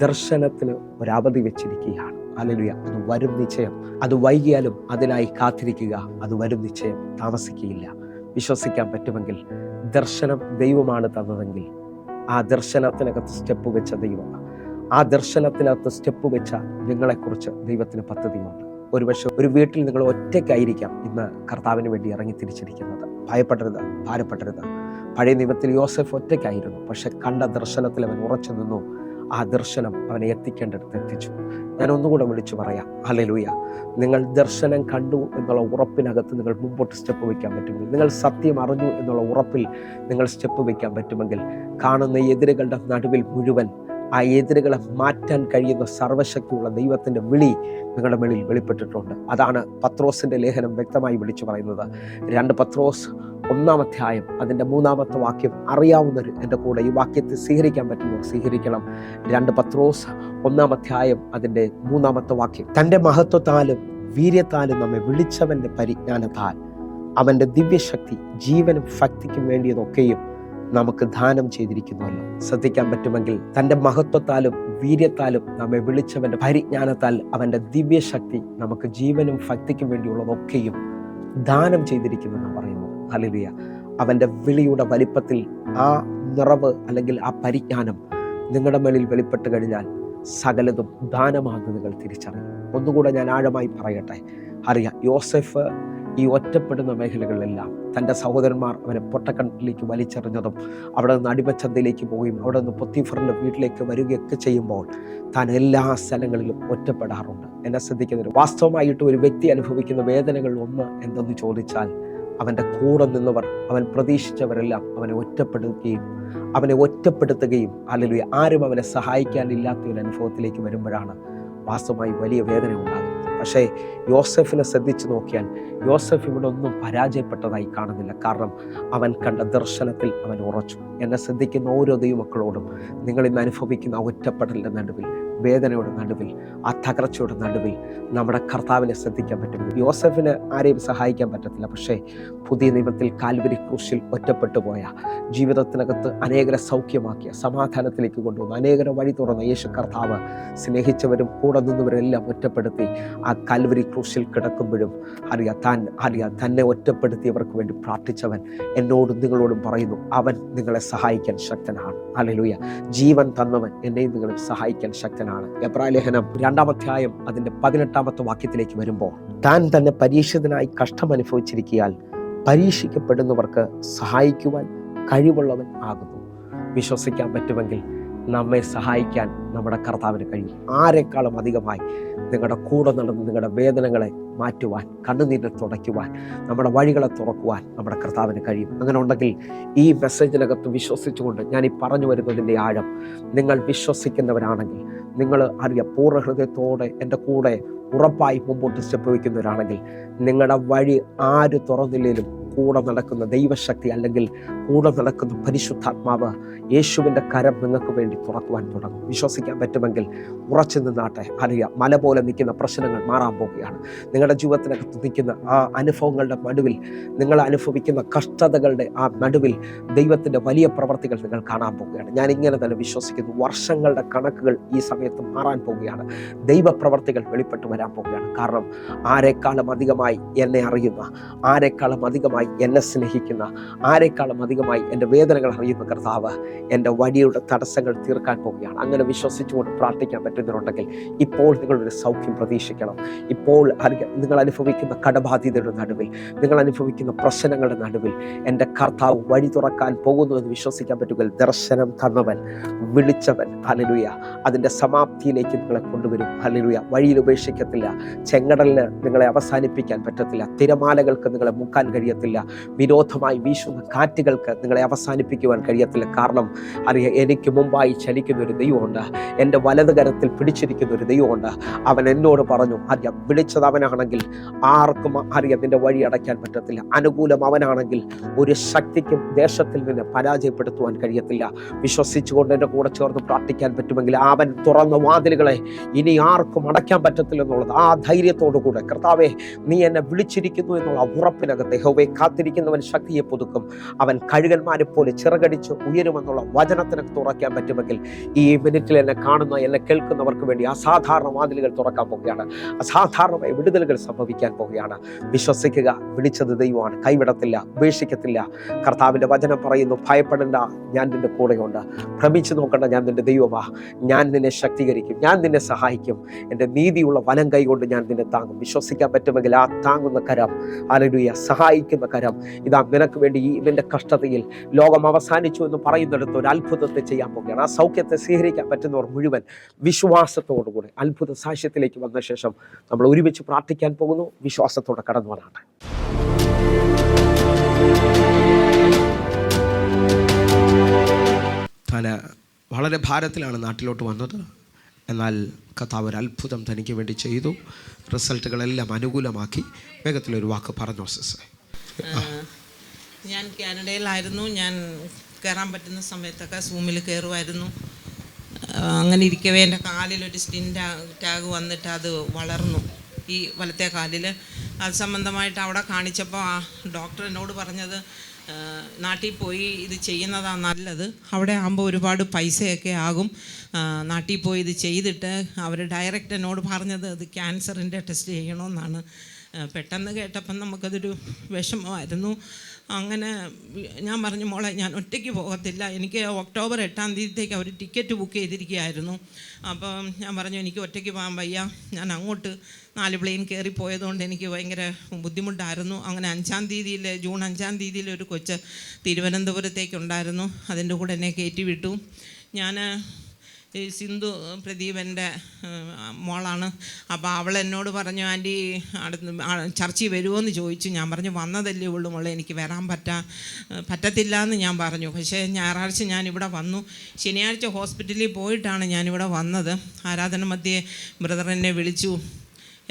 ദർശനത്തിന് ഒരവധി വെച്ചിരിക്കുകയാണ്. ഹല്ലേലൂയ, അത് വരും നിശ്ചയം, അത് വൈകിയാലും അതിനായി കാത്തിരിക്കുക, അത് വരും നിശ്ചയം താമസിക്കുകയില്ല. വിശ്വസിക്കാൻ പറ്റുമെങ്കിൽ ദർശനം ദൈവമാണ് തന്നതെങ്കിൽ ആ ദർശനത്തിനകത്ത് സ്റ്റെപ്പ് വെച്ച ദൈവമാണ്. ആ ദർശനത്തിനകത്ത് സ്റ്റെപ്പ് വെച്ച നിങ്ങളെക്കുറിച്ച് ദൈവത്തിന് പദ്ധതിയുണ്ട്. ഒരുപക്ഷെ ഒരു വീട്ടിൽ നിങ്ങൾ ഒറ്റയ്ക്കായിരിക്കാം ഇന്ന് കർത്താവിന് വേണ്ടി ഇറങ്ങി തിരിച്ചിരിക്കുന്നത്. ഭയപ്പെടരുത്, ഭാരപ്പെടരുത്. പഴയ നിയമത്തിൽ യോസേഫ് ഒറ്റയ്ക്കായിരുന്നു, പക്ഷെ കണ്ട ദർശനത്തിൽ അവൻ ഉറച്ചു നിന്നു. ആ ദർശനം അവനെ എത്തിക്കേണ്ടടുത്ത് എത്തിച്ചു. ഞാൻ ഒന്നുകൂടെ വിളിച്ചു പറയാം, ഹല്ലേലൂയ. നിങ്ങൾ ദർശനം കണ്ടു എന്നുള്ള ഉറപ്പിനകത്ത് നിങ്ങൾ മുമ്പോട്ട് സ്റ്റെപ്പ് വയ്ക്കാൻ പറ്റുമെങ്കിൽ, നിങ്ങൾ സത്യം അറിഞ്ഞു എന്നുള്ള ഉറപ്പിൽ നിങ്ങൾ സ്റ്റെപ്പ് വയ്ക്കാൻ പറ്റുമെങ്കിൽ, കാണുന്ന എതിരുകളുടെ നടുവിൽ മുഴുവൻ ആ എതിരുകളെ മാറ്റാൻ കഴിയുന്ന സർവശക്തിയുള്ള ദൈവത്തിൻ്റെ വിളി നിങ്ങളുടെ മേളിൽ വെളിപ്പെട്ടിട്ടുണ്ട്. അതാണ് പത്രോസിൻ്റെ ലേഖനം വ്യക്തമായി വിളിച്ചു പറയുന്നത്. 2 പത്രോസ് 1-ാം അധ്യായം അതിൻ്റെ 3-ാമത്തെ വാക്യം അറിയാവുന്നവർ എൻ്റെ കൂടെ ഈ വാക്യത്തെ സ്വീകരിക്കാൻ പറ്റുന്നവർ സ്വീകരിക്കണം. 2 പത്രോസ് 1-ാം അധ്യായം അതിൻ്റെ 3-ാമത്തെ വാക്യം, തൻ്റെ മഹത്വത്താലും വീര്യത്താലും നമ്മെ വിളിച്ചവൻ്റെ പരിജ്ഞാനത്താൽ അവൻ്റെ ദിവ്യശക്തി ജീവനും ഭക്തിക്കും വേണ്ടിയതൊക്കെയും നമുക്ക് ദാനം ചെയ്തിരിക്കുന്നുവല്ലോ. ശ്രദ്ധിക്കാൻ പറ്റുമെങ്കിൽ തൻ്റെ മഹത്വത്താലും വീര്യത്താലും നമ്മെ വിളിച്ചവൻ്റെ പരിജ്ഞാനത്താൽ അവൻ്റെ ദിവ്യശക്തി നമുക്ക് ജീവനും ഭക്തിക്കും വേണ്ടിയുള്ളതൊക്കെയും ദാനം ചെയ്തിരിക്കുന്നു എന്നാണ് പറയുന്നത്. ഹല്ലേലൂയ. അവൻ്റെ വിളിയുടെ വലിപ്പത്തിൽ ആ നിറവ് അല്ലെങ്കിൽ ആ പരിജ്ഞാനം നിങ്ങളുടെ മേളിൽ വെളിപ്പെട്ട് കഴിഞ്ഞാൽ സകലതും ദാനമാണെന്ന് നിങ്ങൾ തിരിച്ചറിയും. ഒന്നുകൂടെ ഞാൻ ആഴമായി പറയട്ടെ. അറിയാം, യോസേഫ് ഈ ഒറ്റപ്പെടുന്ന മേഖലകളിലെല്ലാം തൻ്റെ സഹോദരന്മാർ അവനെ പൊട്ടക്കണ്ടിലേക്ക് വലിച്ചെറിഞ്ഞതും അവിടെ നിന്ന് അടിമച്ചന്തയിലേക്ക് പോവുകയും അവിടെ നിന്ന് പൊത്തിഫറിൻ്റെ വീട്ടിലേക്ക് വരികയൊക്കെ ചെയ്യുമ്പോൾ താൻ എല്ലാ സ്ഥലങ്ങളിലും ഒറ്റപ്പെടാറുണ്ട്. എന്നെ ശ്രദ്ധിക്കുന്നതിന് വാസ്തവമായിട്ട് ഒരു വ്യക്തി അനുഭവിക്കുന്ന വേദനകളിൽ ഒന്ന് എന്തെന്ന് ചോദിച്ചാൽ, അവൻ്റെ കൂടെ നിന്നവർ, അവൻ പ്രതീക്ഷിച്ചവരെല്ലാം അവനെ ഒറ്റപ്പെടുത്തുകയും ഹല്ലേലൂയ ആരും അവനെ സഹായിക്കാനില്ലാത്ത ഒരു അനുഭവത്തിലേക്ക് വരുമ്പോഴാണ് വാസ്തവമായി വലിയ വേദന ഉണ്ടാകുന്നത്. പക്ഷേ യോസേഫിനെ ശ്രദ്ധിച്ചു നോക്കിയാൽ യോസേഫ് ഇവിടെ ഒന്നും പരാജയപ്പെട്ടതായി കാണുന്നില്ല. കാരണം അവൻ കണ്ട ദർശനത്തിൽ അവൻ ഉറച്ചു. എന്നെ ശ്രദ്ധിക്കുന്ന ഓരോ ദൈവമക്കളോടും നിങ്ങൾ ഇന്ന് അനുഭവിക്കുന്ന ഒറ്റപ്പെടലിൻ്റെ നടുവിൽ, വേദനയുടെ നടുവിൽ, ആ തകർച്ചയുടെ നടുവിൽ നമ്മുടെ കർത്താവിനെ ശ്രദ്ധിക്കാൻ പറ്റും. യോസേഫിന് ആരെയും സഹായിക്കാൻ പറ്റത്തില്ല. പക്ഷേ പുതിയ നിയമത്തിൽ കാൽവരി ക്രൂശിൽ ഒറ്റപ്പെട്ടു പോയ, ജീവിതത്തിനകത്ത് അനേകരെ സൗഖ്യമാക്കിയ, സമാധാനത്തിലേക്ക് കൊണ്ടുവന്ന, അനേകരെ വഴി തുറന്ന യേശു കർത്താവ് സ്നേഹിച്ചവരും കൂടെ നിന്നവരെല്ലാം ഒറ്റപ്പെടുത്തി ആ കാൽവരി ക്രൂശിൽ കിടക്കുമ്പോഴും തന്നെ ഒറ്റപ്പെടുത്തിയവർക്ക് വേണ്ടി പ്രാർത്ഥിച്ചവൻ എന്നോടും നിങ്ങളോടും പറയുന്നു, അവൻ നിങ്ങളെ സഹായിക്കാൻ ശക്തനാണ്. ഹല്ലേലൂയ. ജീവൻ തന്നവൻ എന്നെയും നിങ്ങളെ സഹായിക്കാൻ ശക്തനാണ്. എബ്രായ ലേഖനം 2-ാം അധ്യായം അതിൻ്റെ 18-ാമത്തെ വാക്യത്തിലേക്ക് വരുമ്പോൾ, താൻ തന്നെ പരീക്ഷിതനായി കഷ്ടം അനുഭവിച്ചിരിക്കയാൽ പരീക്ഷിക്കപ്പെടുന്നവർക്ക് സഹായിക്കുവാൻ കഴിവുള്ളവൻ ആകുന്നു. വിശ്വസിക്കാൻ പറ്റുമെങ്കിൽ നമ്മെ സഹായിക്കാൻ നമ്മുടെ കർത്താവിന് കഴിയും. ആരെക്കാളും അധികമായി നിങ്ങളുടെ കൂടെ നടന്ന് നിങ്ങളുടെ വേദനകളെ മാറ്റുവാൻ, കണ്ണുനീരിനെ തുടയ്ക്കുവാൻ, നമ്മുടെ വഴികളെ തുറക്കുവാൻ നമ്മുടെ കർത്താവിന് കഴിയും. അങ്ങനെ ഉണ്ടെങ്കിൽ ഈ മെസ്സേജിനകത്ത് വിശ്വസിച്ചുകൊണ്ട് ഞാൻ ഈ പറഞ്ഞു വരുന്നതിൻ്റെ ആഴം നിങ്ങൾ വിശ്വസിക്കുന്നവരാണെങ്കിൽ, നിങ്ങൾ പൂർണ്ണ ഹൃദയത്തോടെ എൻ്റെ കൂടെ ഉറപ്പായി മുമ്പോട്ട് സ്റ്റെപ്പ് വയ്ക്കുന്നവരാണെങ്കിൽ, നിങ്ങളുടെ വഴി ആര് തുറന്നില്ലേലും കൂടെ നടക്കുന്ന ദൈവശക്തി അല്ലെങ്കിൽ കൂടെ നടക്കുന്ന പരിശുദ്ധാത്മാവ് യേശുവിൻ്റെ കരം നിങ്ങൾക്ക് വേണ്ടി തുറക്കുവാൻ തുടങ്ങും. വിശ്വസിക്കാൻ പറ്റുമെങ്കിൽ ഉറച്ചു നിന്നാട്ടെ. മല പോലെ നിൽക്കുന്ന പ്രശ്നങ്ങൾ മാറാൻ പോവുകയാണ്. നിങ്ങളുടെ ജീവിതത്തിനകത്ത് നിൽക്കുന്ന ആ അനുഭവങ്ങളുടെ നടുവിൽ, നിങ്ങൾ അനുഭവിക്കുന്ന കഷ്ടതകളുടെ ആ നടുവിൽ ദൈവത്തിൻ്റെ വലിയ പ്രവർത്തികൾ നിങ്ങൾ കാണാൻ പോവുകയാണ്. ഞാൻ ഇങ്ങനെ തന്നെ വിശ്വസിക്കുന്നു. വർഷങ്ങളുടെ കണക്കുകൾ ഈ സമയത്ത് മാറാൻ പോവുകയാണ്. ദൈവപ്രവർത്തികൾ വെളിപ്പെട്ട് വരാൻ പോവുകയാണ്. കാരണം ആരെക്കാളും അധികമായി എന്നെ അറിയുന്ന, ആരെക്കാളും അധികമായി അധികമായി എന്നെ സ്നേഹിക്കുന്ന, ആരെക്കാളും അധികമായി എൻ്റെ വേദനകൾ അറിയുന്ന കർത്താവ് എൻ്റെ വഴിയുടെ തടസ്സങ്ങൾ തീർക്കാൻ പോവുകയാണ്. അങ്ങനെ വിശ്വസിച്ചുകൊണ്ട് പ്രാർത്ഥിക്കാൻ പറ്റുന്നവരുണ്ടെങ്കിൽ ഇപ്പോൾ നിങ്ങളൊരു സൗഖ്യം പ്രതീക്ഷിക്കണം. ഇപ്പോൾ നിങ്ങൾ അനുഭവിക്കുന്ന കടബാധ്യതയുടെ നടുവിൽ, നിങ്ങൾ അനുഭവിക്കുന്ന പ്രശ്നങ്ങളുടെ നടുവിൽ എൻ്റെ കർത്താവ് വഴി തുറക്കാൻ പോകുന്നു എന്ന് വിശ്വസിക്കാൻ പറ്റുമെങ്കിൽ, ദർശനം തന്നവൻ, വിളിച്ചവൻ, ഹല്ലേലൂയ, അതിൻ്റെ സമാപ്തിയിലേക്ക് നിങ്ങളെ കൊണ്ടുവരും. ഹല്ലേലൂയ. വഴിയിൽ ഉപേക്ഷിക്കത്തില്ല. ചെങ്കടലിന് നിങ്ങളെ അവസാനിപ്പിക്കാൻ പറ്റത്തില്ല. തിരമാലകൾക്ക് നിങ്ങളെ മുക്കാൻ കഴിയത്തില്ല. വിരോധമായി വീശുന്ന കാറ്റുകൾക്ക് നിങ്ങളെ അവസാനിപ്പിക്കുവാൻ കഴിയത്തില്ല. കാരണം അറിയാം, എനിക്ക് മുമ്പായി ചലിക്കുന്ന ഒരു ദൈവമുണ്ട്. എൻ്റെ വലത് കരത്തിൽ പിടിച്ചിരിക്കുന്ന ഒരു ദൈവമുണ്ട്. അവൻ എന്നോട് പറഞ്ഞു, അറിയാം, വിളിച്ചത് അവനാണെങ്കിൽ ആർക്കും അറിയാം നിന്റെ വഴി അടയ്ക്കാൻ പറ്റത്തില്ല. അനുകൂലം അവനാണെങ്കിൽ ഒരു ശക്തിക്കും ദേശത്തിൽ നിന്ന് പരാജയപ്പെടുത്തുവാൻ കഴിയത്തില്ല. വിശ്വസിച്ചുകൊണ്ട് എൻ്റെ കൂടെ ചേർന്ന് പ്രാർത്ഥിക്കാൻ പറ്റുമെങ്കിൽ, അവൻ തുറന്ന വാതിലുകളെ ഇനി ആർക്കും അടയ്ക്കാൻ പറ്റത്തില്ല എന്നുള്ളത് ആ ധൈര്യത്തോടു കൂടെ, കർത്താവേ നീ എന്നെ വിളിച്ചിരിക്കുന്നു എന്നുള്ള ഉറപ്പിനകത്ത് യഹോവേ കാത്തിരിക്കുന്നവൻ ശക്തിയെ പുതുക്കും, അവൻ കഴുകന്മാരെ പോലെ ചിറകടിച്ച് ഉയരുമെന്നുള്ള വചനത്തിനകത്ത് തുറക്കാൻ പറ്റുമെങ്കിൽ, ഈ മിനിറ്റിൽ എന്നെ കാണുന്ന, എന്നെ കേൾക്കുന്നവർക്ക് വേണ്ടി അസാധാരണ വാതിലുകൾ തുറക്കാൻ പോവുകയാണ്. അസാധാരണമായ വിടുതലുകൾ സംഭവിക്കാൻ പോവുകയാണ്. വിശ്വസിക്കുക, വിളിച്ചത് ദൈവമാണ്, കൈവിടത്തില്ല, ഉപേക്ഷിക്കത്തില്ല. കർത്താവിൻ്റെ വചനം പറയുന്നു, ഭയപ്പെടേണ്ട, ഞാൻ നിന്റെ കൂടെയുണ്ട്. ഭ്രമിച്ചു നോക്കണ്ട, ഞാൻ നിന്റെ ദൈവമാ. ഞാൻ നിന്നെ ശക്തീകരിക്കും, ഞാൻ നിന്നെ സഹായിക്കും. എൻ്റെ നീതിയുള്ള വലം കൈ കൊണ്ട് ഞാൻ നിന്നെ താങ്ങും. വിശ്വസിക്കാൻ പറ്റുമെങ്കിൽ ആ താങ്ങുന്ന കരം, ഹല്ലേലൂയ, സഹായിക്കുന്ന കരം, ഇതാ നിനക്ക് വേണ്ടി ഇതിൻ്റെ കഷ്ടതയിൽ ലോകം അവസാനിച്ചു എന്ന് പറയുന്നിടത്ത് ഒരു അത്ഭുതത്തെ ചെയ്യാൻ പോവുകയാണ്. ആ സൗഖ്യത്തെ സ്വീകരിക്കാൻ പറ്റുന്നവർ മുഴുവൻ വിശ്വാസത്തോടുകൂടി അത്ഭുത സാക്ഷ്യത്തിലേക്ക് വന്ന ശേഷം നമ്മൾ ഒരുമിച്ച് പ്രാർത്ഥിക്കാൻ പോകുന്നു. വിശ്വാസത്തോടെ കടന്നു വരാണ്. താൻ വളരെ ഭാരത്തിലാണ് നാട്ടിലോട്ട് വന്നത്. എന്നാൽ കർത്താവ് ഒരു അത്ഭുതം തനിക്ക് വേണ്ടി ചെയ്തു. റിസൾട്ടുകളെല്ലാം അനുകൂലമാക്കി. വേഗത്തിലൊരു വാക്ക് പറഞ്ഞു സിസ്റ്റർ. ഞാൻ കാനഡയിലായിരുന്നു. ഞാൻ കയറാൻ പറ്റുന്ന സമയത്തൊക്കെ സൂമിൽ കയറുമായിരുന്നു. അങ്ങനെ ഇരിക്കവേ എൻ്റെ കാലിലൊരു സ്കിൻ ടാഗ് വന്നിട്ട് അത് വളർന്നു, ഈ വലത്തെ കാലിൽ. അത് സംബന്ധമായിട്ട് അവിടെ കാണിച്ചപ്പോൾ ആ ഡോക്ടർ എന്നോട് പറഞ്ഞത്, നാട്ടിൽ പോയി ഇത് ചെയ്യുന്നതാണ് നല്ലത്. അവിടെ ആകുമ്പോൾ ഒരുപാട് പൈസയൊക്കെ ആകും. നാട്ടിൽ പോയി ഇത് ചെയ്തിട്ട് അവർ ഡയറക്റ്റ് എന്നോട് പറഞ്ഞത് അത് ക്യാൻസറിൻ്റെ ടെസ്റ്റ് ചെയ്യണമെന്നാണ്. പെട്ടെന്ന് കേട്ടപ്പം നമുക്കതൊരു വിഷമമായിരുന്നു. അങ്ങനെ ഞാൻ പറഞ്ഞു, മോളെ ഞാൻ ഒറ്റയ്ക്ക് പോകത്തില്ല, എനിക്ക് ഒക്ടോബർ 8-ാം തീയതിക്ക് അവർ ടിക്കറ്റ് ബുക്ക് ചെയ്തിരിക്കുകയായിരുന്നു. അപ്പം ഞാൻ പറഞ്ഞു, എനിക്ക് ഒറ്റയ്ക്ക് പോകാൻ വയ്യ. ഞാൻ അങ്ങോട്ട് 4 പ്ലെയിൻ കയറി പോയതുകൊണ്ട് എനിക്ക് ഭയങ്കര ബുദ്ധിമുട്ടായിരുന്നു. അങ്ങനെ 5-ാം തീയതിയിൽ, ജൂൺ 5-ാം തീയതിയിൽ ഒരു കൊച്ച് തിരുവനന്തപുരത്തേക്കുണ്ടായിരുന്നു. അതിൻ്റെ കൂടെ എന്നെ കയറ്റി വിട്ടു. ഞാൻ ഈ സിന്ധു പ്രദീപൻ്റെ മോളാണ്. അപ്പോൾ അവൾ എന്നോട് പറഞ്ഞു, ആൻറ്റി ചർച്ചിൽ വരുമോ എന്ന് ചോദിച്ചു. ഞാൻ പറഞ്ഞു, വന്നതല്ലേ ഉള്ളൂ മോളെ, എനിക്ക് വരാൻ പറ്റത്തില്ല എന്ന് ഞാൻ പറഞ്ഞു. പക്ഷേ ഞായറാഴ്ച ഞാനിവിടെ വന്നു. ശനിയാഴ്ച ഹോസ്പിറ്റലിൽ പോയിട്ടാണ് ഞാനിവിടെ വന്നത്. ആരാധന മധ്യേ ബ്രദർ എന്നെ വിളിച്ചു,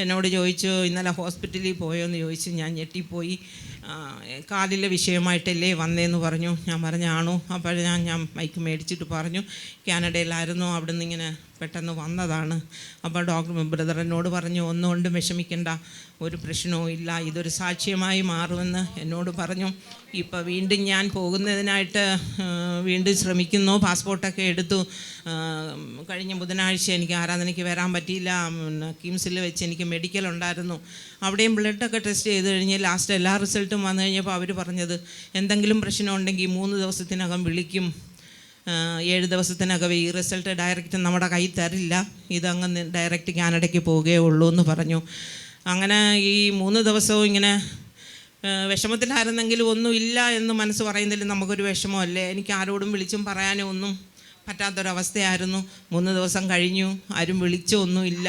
എന്നോട് ചോദിച്ചു, ഇന്നലെ ഹോസ്പിറ്റലിൽ പോയോ എന്ന് ചോദിച്ചു. ഞാൻ ഞെട്ടിപ്പോയി. കാലിലെ വിഷയമായിട്ടല്ലേ വന്നതെന്ന് പറഞ്ഞു. ഞാൻ പറഞ്ഞു, ആണോ? അപ്പോൾ ഞാൻ മൈക്ക് മേടിച്ചിട്ട് പറഞ്ഞു, കാനഡയിലായിരുന്നു, അവിടെ നിന്ന് ഇങ്ങനെ പെട്ടെന്ന് വന്നതാണ്. അപ്പോൾ ഡോക്ടർ ബ്രദർ എന്നോട് പറഞ്ഞു, ഒന്നുകൊണ്ടും വിഷമിക്കേണ്ട, ഒരു പ്രശ്നവും ഇല്ല, ഇതൊരു സാക്ഷ്യമായി മാറുമെന്ന് എന്നോട് പറഞ്ഞു. ഇപ്പോൾ വീണ്ടും ഞാൻ പോകുന്നതിനായിട്ട് വീണ്ടും ശ്രമിക്കുന്നു. പാസ്പോർട്ടൊക്കെ എടുത്തു. കഴിഞ്ഞ ബുധനാഴ്ച എനിക്ക് ആരാധനയ്ക്ക് വരാൻ പറ്റിയില്ല. കിംസിൽ വെച്ച് എനിക്ക് മെഡിക്കൽ ഉണ്ടായിരുന്നു. അവിടെയും ബ്ലഡൊക്കെ ടെസ്റ്റ് ചെയ്ത് കഴിഞ്ഞ് ലാസ്റ്റ് എല്ലാ റിസൾട്ടും വന്നു കഴിഞ്ഞപ്പോൾ അവർ പറഞ്ഞത്, എന്തെങ്കിലും പ്രശ്നം ഉണ്ടെങ്കിൽ 3 ദിവസത്തിനകം വിളിക്കും, 7 ദിവസത്തിനകം ഈ റിസൾട്ട് ഡയറക്റ്റ് നമ്മുടെ കയ്യിൽ തരില്ല, ഇതങ്ങ് ഡയറക്റ്റ് കാനഡയ്ക്ക് പോവുകയേ ഉള്ളൂ എന്ന് പറഞ്ഞു. അങ്ങനെ ഈ 3 ദിവസവും ഇങ്ങനെ വിഷമത്തിലായിരുന്നെങ്കിലും ഒന്നും ഇല്ല എന്ന് മനസ്സ് പറയുന്നതിൽ നമുക്കൊരു വിഷമമല്ലേ. എനിക്ക് ആരോടും വിളിച്ചും പറയാനും ഒന്നും പറ്റാത്തൊരവസ്ഥയായിരുന്നു. 3 ദിവസം കഴിഞ്ഞു, ആരും വിളിച്ചൊന്നുമില്ല.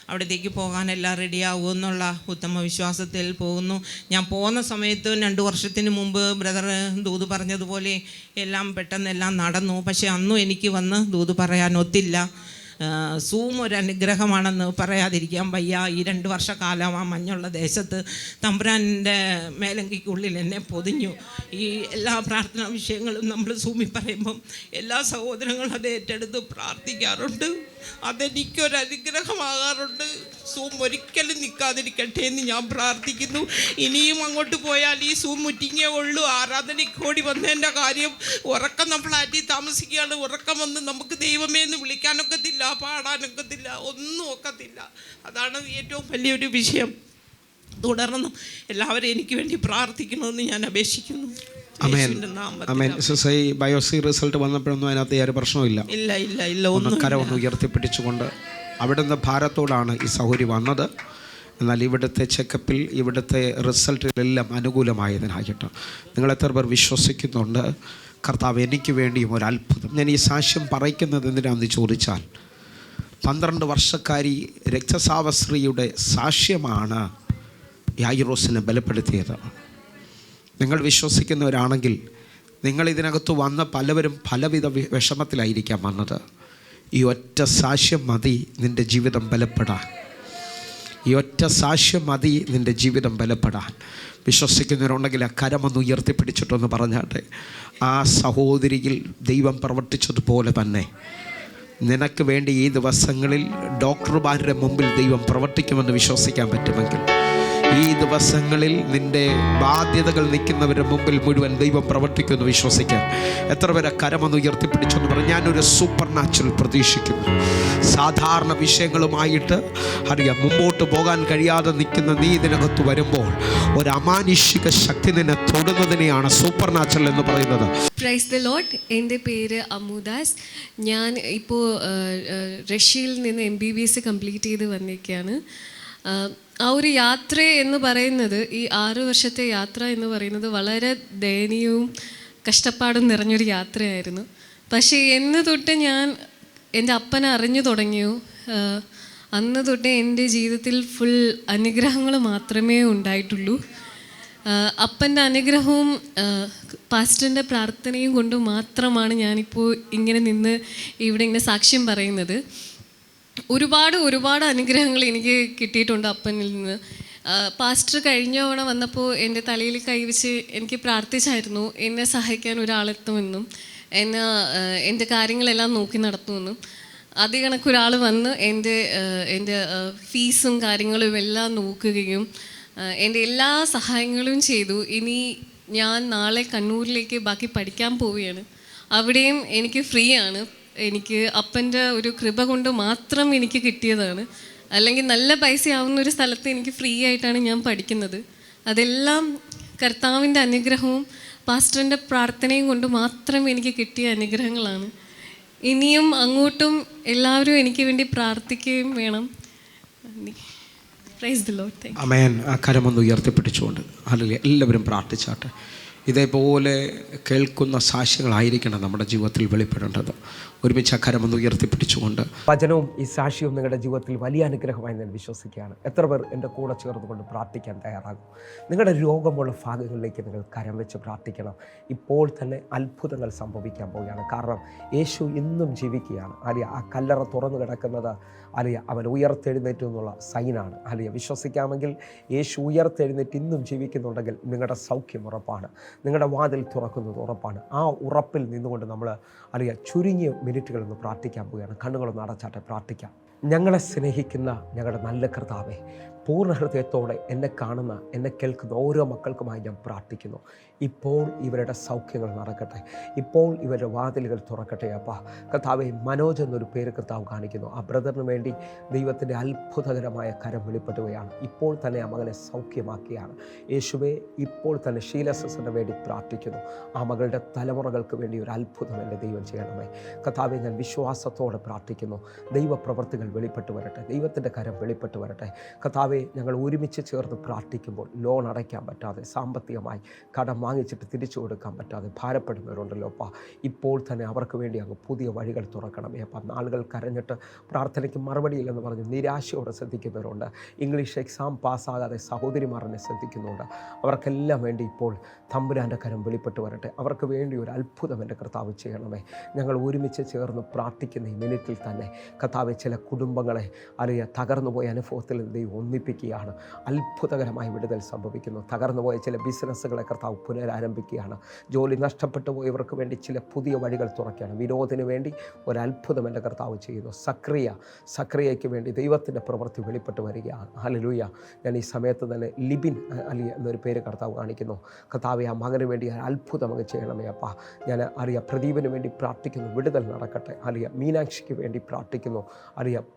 അവിടത്തേക്ക് പോകാനെല്ലാം റെഡിയാകുമെന്നുള്ള ഉത്തമ വിശ്വാസത്തിൽ പോകുന്നു. ഞാൻ പോകുന്ന സമയത്ത് 2 വർഷത്തിന് മുമ്പ് ബ്രദർ ദൂത് പറഞ്ഞതുപോലെ എല്ലാം പെട്ടെന്നെല്ലാം നടന്നു. പക്ഷേ അന്നും എനിക്ക് വന്ന് ദൂത് പറയാൻ ഒത്തില്ല. സൂം ഒരു അനുഗ്രഹമാണെന്ന് പറയാതിരിക്കാൻ വയ്യ. ഈ 2 വർഷക്കാലം ആ മഞ്ഞുള്ള ദേശത്ത് തമ്പുരാൻ്റെ മേലങ്കിക്കുള്ളിൽ എന്നെ പൊതിഞ്ഞു. ഈ എല്ലാ പ്രാർത്ഥനാ വിഷയങ്ങളും നമ്മൾ സൂമിൽ പറയുമ്പം എല്ലാ സഹോദരങ്ങളും അത് ഏറ്റെടുത്ത് പ്രാർത്ഥിക്കാറുണ്ട്. അതെനിക്കൊരനുഗ്രഹമാകാറുണ്ട്. സൂം ഒരിക്കലും നിൽക്കാതിരിക്കട്ടെ എന്ന് ഞാൻ പ്രാർത്ഥിക്കുന്നു. ഇനിയും അങ്ങോട്ട് പോയാൽ ഈ സൂം മുറ്റിങ്ങേ ഉള്ളൂ. ആരാധനയ്ക്ക് ഓടി വന്നതിൻ്റെ കാര്യം, ഉറക്കം നമ്മൾ ആറ്റി താമസിക്കുകയാണ്. ഉറക്കം വന്ന് നമുക്ക് ദൈവമേ എന്ന് വിളിക്കാനൊക്കത്തില്ല, പാടാനൊക്കത്തില്ല, ഒന്നും ഒക്കത്തില്ല. അതാണ് ഏറ്റവും വലിയൊരു വിഷയം. തുടർന്നും എല്ലാവരും എനിക്ക് വേണ്ടി പ്രാർത്ഥിക്കണമെന്ന് ഞാൻ അപേക്ഷിക്കുന്നു. അമേൻ യേശുവിൻ്റെ നാമത്തിൽ. അമേൻ. SSI ബയോസി റിസൾട്ട് വന്നപ്പോഴൊന്നും അതിനകത്ത് ഒരു പ്രശ്നമില്ല. ഇല്ല ഒന്ന് കര ഒന്ന് ഉയർത്തിപ്പിടിച്ചുകൊണ്ട് അവിടുന്ന് ഭാരത്തോടാണ് ഈ സൗകര്യം വന്നത്. എന്നാൽ ഇവിടുത്തെ ചെക്കപ്പിൽ ഇവിടുത്തെ റിസൾട്ടിലെല്ലാം അനുകൂലമായതിനായിട്ട് നിങ്ങൾ എത്ര പേർ വിശ്വസിക്കുന്നുണ്ട് കർത്താവ് എനിക്ക് വേണ്ടിയും ഒരു അത്ഭുതം? ഞാൻ ഈ സാക്ഷ്യം പറയിക്കുന്നത് എന്തിനാണെന്ന് ചോദിച്ചാൽ 12 വർഷക്കാരി രക്തസാവസ്ത്രീയുടെ സാക്ഷ്യമാണ് യായിറോസിനെ ബലപ്പെടുത്തിയത്. നിങ്ങൾ വിശ്വസിക്കുന്നവരാണെങ്കിൽ നിങ്ങൾ ഇതിനകത്ത് വന്ന പലവരും പലവിധ വിഷമത്തിലായിരിക്കാം വന്നത്. ഈ ഒറ്റ സാക്ഷ്യം മതി നിൻ്റെ ജീവിതം ബലപ്പെടാൻ. ഈ ഒറ്റ സാക്ഷ്യം മതി നിൻ്റെ ജീവിതം ബലപ്പെടാൻ. വിശ്വസിക്കുന്നവരുണ്ടെങ്കിൽ ആ കരമൊന്ന് ഉയർത്തിപ്പിടിച്ചിട്ടൊന്ന് പറഞ്ഞാട്ടെ, ആ സഹോദരിയിൽ ദൈവം പ്രവർത്തിച്ചതുപോലെ തന്നെ നിനക്ക് വേണ്ടി ഈ ദിവസങ്ങളിൽ ഡോക്ടർമാരുടെ മുമ്പിൽ ദൈവം പ്രവർത്തിക്കുമെന്ന് വിശ്വസിക്കാൻ പറ്റുമെങ്കിൽ, ഈ ദിവസങ്ങളിൽ നിൻ്റെ ബാധ്യതകൾ നിൽക്കുന്നവരുടെ മുമ്പിൽ മുഴുവൻ ദൈവം പ്രവർത്തിക്കുമെന്ന് വിശ്വസിക്കാൻ എത്ര പേരെ കരമൊന്ന് ഉയർത്തിപ്പിടിച്ചെന്ന് പറഞ്ഞ് ഞാനൊരു സൂപ്പർ നാച്ചുറൽ പ്രതീക്ഷിക്കുന്നു. സാധാരണ വിഷയങ്ങളുമായിട്ട് അറിയാം മുമ്പോട്ട് പോകാൻ കഴിയാതെ നിൽക്കുന്ന നീ ഇതിനകത്ത് വരുമ്പോൾ ഒരു അമാനുഷിക ശക്തി നിന്നെ തൊടുന്നതിനെയാണ് സൂപ്പർ നാച്ചുറൽ എന്ന് പറയുന്നത്. Praise the Lord. എൻ്റെ പേര് അമുദാസ്. ഞാൻ ഇപ്പോൾ റഷ്യയിൽ നിന്ന് MBBS കംപ്ലീറ്റ് ചെയ്ത് വന്നിരിക്കുകയാണ്. ആ ഒരു യാത്ര എന്ന് പറയുന്നത്, ഈ 6 വർഷത്തെ യാത്ര എന്ന് പറയുന്നത് വളരെ ദയനീയവും കഷ്ടപ്പാടും നിറഞ്ഞൊരു യാത്രയായിരുന്നു. പക്ഷേ എന്ന് തൊട്ട് ഞാൻ എൻ്റെ അപ്പനെ അറിഞ്ഞു തുടങ്ങിയോ അന്ന് തൊട്ട് എൻ്റെ ജീവിതത്തിൽ ഫുൾ അനുഗ്രഹങ്ങൾ മാത്രമേ ഉണ്ടായിട്ടുള്ളൂ. അപ്പൻ്റെ അനുഗ്രഹവും പാസ്റ്ററിൻ്റെ പ്രാർത്ഥനയും കൊണ്ട് മാത്രമാണ് ഞാനിപ്പോൾ ഇങ്ങനെ നിന്ന് ഇവിടെ ഇങ്ങനെ സാക്ഷ്യം പറയുന്നത്. ഒരുപാട് അനുഗ്രഹങ്ങൾ എനിക്ക് കിട്ടിയിട്ടുണ്ട് അപ്പനിൽ നിന്ന്. പാസ്റ്റർ കഴിഞ്ഞ തവണ വന്നപ്പോൾ എൻ്റെ തലയിൽ കൈവച്ച് എനിക്ക് പ്രാർത്ഥിച്ചായിരുന്നു എന്നെ സഹായിക്കാൻ ഒരാളെത്തുമെന്നും എൻ്റെ കാര്യങ്ങളെല്ലാം നോക്കി നടത്തുമെന്നും. അത് കണക്കൊരാൾ വന്ന് എൻ്റെ ഫീസും കാര്യങ്ങളും എല്ലാം നോക്കുകയും എൻ്റെ എല്ലാ സഹായങ്ങളും ചെയ്തു. ഇനി ഞാൻ നാളെ കണ്ണൂരിലേക്ക് ബാക്കി പഠിക്കാൻ പോവുകയാണ്. അവിടെയും എനിക്ക് ഫ്രീ ആണ്. എനിക്ക് അപ്പൻ്റെ ഒരു കൃപ കൊണ്ട് മാത്രം എനിക്ക് കിട്ടിയതാണ്. അല്ലെങ്കിൽ നല്ല പൈസ ആവുന്ന ഒരു സ്ഥലത്ത് എനിക്ക് ഫ്രീ ആയിട്ടാണ് ഞാൻ പഠിക്കുന്നത്. അതെല്ലാം കർത്താവിൻ്റെ അനുഗ്രഹവും പാസ്റ്ററിൻ്റെ പ്രാർത്ഥനയും കൊണ്ട് മാത്രം എനിക്ക് കിട്ടിയ അനുഗ്രഹങ്ങളാണ്. ഇനിയും അങ്ങോട്ടും എല്ലാവരും എനിക്ക് വേണ്ടി പ്രാർത്ഥിക്കുകയും വേണം. Praise the lord. Thank you. ആമേൻ. ആ കരമൊന്ന് ഉയർത്തിപ്പിടിച്ചുകൊണ്ട് ഹല്ലേലൂയ. എല്ലാവരും പ്രാർത്ഥിച്ചാട്ടെ. ഇതേപോലെ കേൾക്കുന്ന സാക്ഷ്യങ്ങളായിരിക്കണം നമ്മുടെ ജീവിതത്തിൽ വെളിപ്പെടേണ്ടത്. ഒരുമിച്ച് അക്കരമൊന്ന് ഉയർത്തിപ്പിടിച്ചുകൊണ്ട് വചനവും ഈ സാക്ഷ്യവും നിങ്ങളുടെ ജീവിതത്തിൽ വലിയ അനുഗ്രഹമായി ഞാൻ വിശ്വസിക്കുകയാണ്. എത്ര പേർ എൻ്റെ കൂടെ ചേർന്നുകൊണ്ട് പ്രാർത്ഥിക്കാൻ തയ്യാറാകും? നിങ്ങളുടെ രോഗമുള്ള ഭാഗങ്ങളിലേക്ക് നിങ്ങൾ കരം വെച്ച് പ്രാർത്ഥിക്കണം. ഇപ്പോൾ തന്നെ അത്ഭുതങ്ങൾ സംഭവിക്കാൻ പോവുകയാണ്. കാരണം യേശു ഇന്നും ജീവിക്കുകയാണ്. അലിയ ആ കല്ലറ തുറന്നു കിടക്കുന്നത് അലിയ അവൻ ഉയർത്തെഴുന്നേറ്റു എന്നുള്ള സൈനാണ്. അലിയ വിശ്വസിക്കാമെങ്കിൽ യേശു ഉയർത്തെഴുന്നേറ്റ് ഇന്നും ജീവിക്കുന്നുണ്ടെങ്കിൽ നിങ്ങളുടെ സൗഖ്യം ഉറപ്പാണ്, നിങ്ങളുടെ വാതിൽ തുറക്കുന്നത് ഉറപ്പാണ്. ആ ഉറപ്പിൽ നിന്നുകൊണ്ട് നമ്മൾ അലിയ ചുരുങ്ങിയ മിനിറ്റുകളൊന്ന് പ്രാർത്ഥിക്കാൻ പോവുകയാണ്. കണ്ണുകളൊന്ന് അടച്ചാട്ടെ, പ്രാർത്ഥിക്കാം. ഞങ്ങളെ സ്നേഹിക്കുന്ന ഞങ്ങളുടെ നല്ല കർത്താവേ, പൂർണ്ണ ഹൃദയത്തോടെ എന്നെ കാണുന്ന എന്നെ കേൾക്കുന്ന ഓരോ മക്കൾക്കുമായി ഞാൻ പ്രാർത്ഥിക്കുന്നു. ഇപ്പോൾ ഇവരുടെ സൗഖ്യങ്ങൾ നടക്കട്ടെ, ഇപ്പോൾ ഇവരുടെ വാതിലുകൾ തുറക്കട്ടെ. അപ്പാ കർത്താവെ, മനോജ് എന്നൊരു പേര് കർത്താവ് കാണിക്കുന്നു. ആ ബ്രദറിന് വേണ്ടി ദൈവത്തിൻ്റെ അത്ഭുതകരമായ കരം വെളിപ്പെടുകയാണ്. ഇപ്പോൾ തന്നെ ആ മകനെ സൗഖ്യമാക്കിയാണ്. യേശുവേ, ഇപ്പോൾ തന്നെ ഷീലസിന് വേണ്ടി പ്രാർത്ഥിക്കുന്നു. ആ മകളുടെ തലമുറകൾക്ക് വേണ്ടി ഒരു അത്ഭുതം എൻ്റെ ദൈവം ചെയ്യണമേ. കർത്താവെ, ഞാൻ വിശ്വാസത്തോടെ പ്രാർത്ഥിക്കുന്നു. ദൈവപ്രവർത്തികൾ വെളിപ്പെട്ടു വരട്ടെ, ദൈവത്തിൻ്റെ കരം വെളിപ്പെട്ടു വരട്ടെ. കർത്താവെ, ഞങ്ങൾ ഒരുമിച്ച് ചേർന്ന് പ്രാർത്ഥിക്കുമ്പോൾ ലോൺ അടയ്ക്കാൻ പറ്റാതെ, സാമ്പത്തികമായി കടം വാങ്ങിച്ചിട്ട് തിരിച്ചു കൊടുക്കാൻ പറ്റാതെ ഭാരപ്പെടുന്നവരുണ്ടല്ലോ അപ്പാ, ഇപ്പോൾ തന്നെ അവർക്ക് വേണ്ടി അങ്ങ് പുതിയ വഴികൾ തുറക്കണമേ അപ്പം. നാളുകൾ കരഞ്ഞിട്ട് പ്രാർത്ഥനയ്ക്ക് മറുപടിയില്ലെന്ന് പറഞ്ഞ് നിരാശയോടെ ശ്രദ്ധിക്കുന്നവരുണ്ട്. ഇംഗ്ലീഷ് എക്സാം പാസ്സാകാതെ സഹോദരിമാരനെ ശ്രദ്ധിക്കുന്നുണ്ട്. അവർക്കെല്ലാം വേണ്ടി ഇപ്പോൾ തമ്പുരാൻ്റെ കരം വെളിപ്പെട്ട് വരട്ടെ. അവർക്ക് വേണ്ടി ഒരു അത്ഭുതം എൻ്റെ കർത്താവ് ചെയ്യണമേ. ഞങ്ങൾ ഒരുമിച്ച് ചേർന്ന് പ്രാർത്ഥിക്കുന്ന ഈ മിനിറ്റിൽ തന്നെ കർത്താവ് ചില കുടുംബങ്ങളെ അല്ലെങ്കിൽ തകർന്നുപോയ അനുഭവത്തിൽ ദൈവം ഒന്നിപ്പിക്കുകയാണ്. അത്ഭുതകരമായ വിടുതൽ സംഭവിക്കുന്നു. തകർന്നുപോയ ചില ബിസിനസ്സുകളെ കർത്താവ് പുനരാരംഭിക്കുകയാണ്. ജോലി നഷ്ടപ്പെട്ടു പോയവർക്ക് വേണ്ടി ചില പുതിയ വഴികൾ തുറക്കുകയാണ്. വിനോദത്തിന് വേണ്ടി ഒരത്ഭുതം എൻ്റെ കർത്താവ് ചെയ്യുന്നു. സക്രിയയ്ക്ക് വേണ്ടി ദൈവത്തിൻ്റെ പ്രവൃത്തി വെളിപ്പെട്ട് വരികയാണ്. ഹല്ലേലൂയ. ഞാൻ ഈ സമയത്ത് തന്നെ ലിബിൻ അലി എന്നൊരു പേര് കർത്താവ് കാണിക്കുന്നു. കർത്താവെ, ആ മകന് വേണ്ടി അത്ഭുതം അങ്ങ് ചെയ്യണമേ അപ്പാ. ഞാൻ പ്രദീപിന് വേണ്ടി പ്രാർത്ഥിക്കുന്നു, വിടുതൽ നടക്കട്ടെ. മീനാക്ഷിക്ക് വേണ്ടി പ്രാർത്ഥിക്കുന്നു.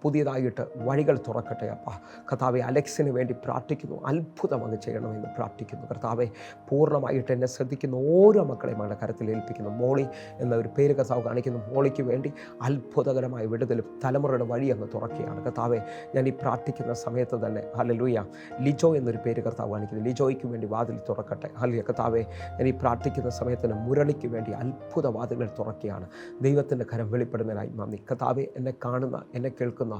പുതിയതായിട്ട് വഴികൾ തുറക്കട്ടെ അപ്പാ. കർത്താവെ, അലക്സിന് വേണ്ടി പ്രാർത്ഥിക്കുന്നു. അത്ഭുതം അങ്ങ് ചെയ്യണമെന്ന് പ്രാർത്ഥിക്കുന്നു. കർത്താവെ, പൂർണ്ണമായിട്ട് എന്നെ ശ്രദ്ധിക്കുന്ന ഓരോ മക്കളെയും അങ്ങയുടെ കരത്തിൽ ഏൽപ്പിക്കുന്നു. മോളി എന്ന ഒരു പേര് കർത്താവ് കാണിക്കുന്നു. മോളിക്ക് വേണ്ടി അത്ഭുതകരമായ വിടുതലും തലമുറയുടെ വഴി അങ്ങ് തുറക്കുകയാണ്. കർത്താവെ, ഞാൻ ഈ പ്രാർത്ഥിക്കുന്ന സമയത്ത് തന്നെ ഹല്ലേലൂയ ലിജോ എന്നൊരു പേര് കർത്താവ് കാണിക്കുന്നു. ലിജോയ്ക്ക് വേണ്ടി വാതിൽ തുറക്കട്ടെ. ഹല്ലേലൂയ. കർത്താവെ, ഞാൻ ഈ പ്രാർത്ഥിക്കുന്ന സമയത്ത് മുരളിക്ക് വേണ്ടി അത്ഭുത വാതിലുകൾ തുറക്കുകയാണ്. ദൈവത്തിൻ്റെ കരം വെളിപ്പെടുന്നതിനായി നന്ദി. കർത്താവെ, എന്നെ കാണുന്ന എന്നെ കേൾക്കുന്ന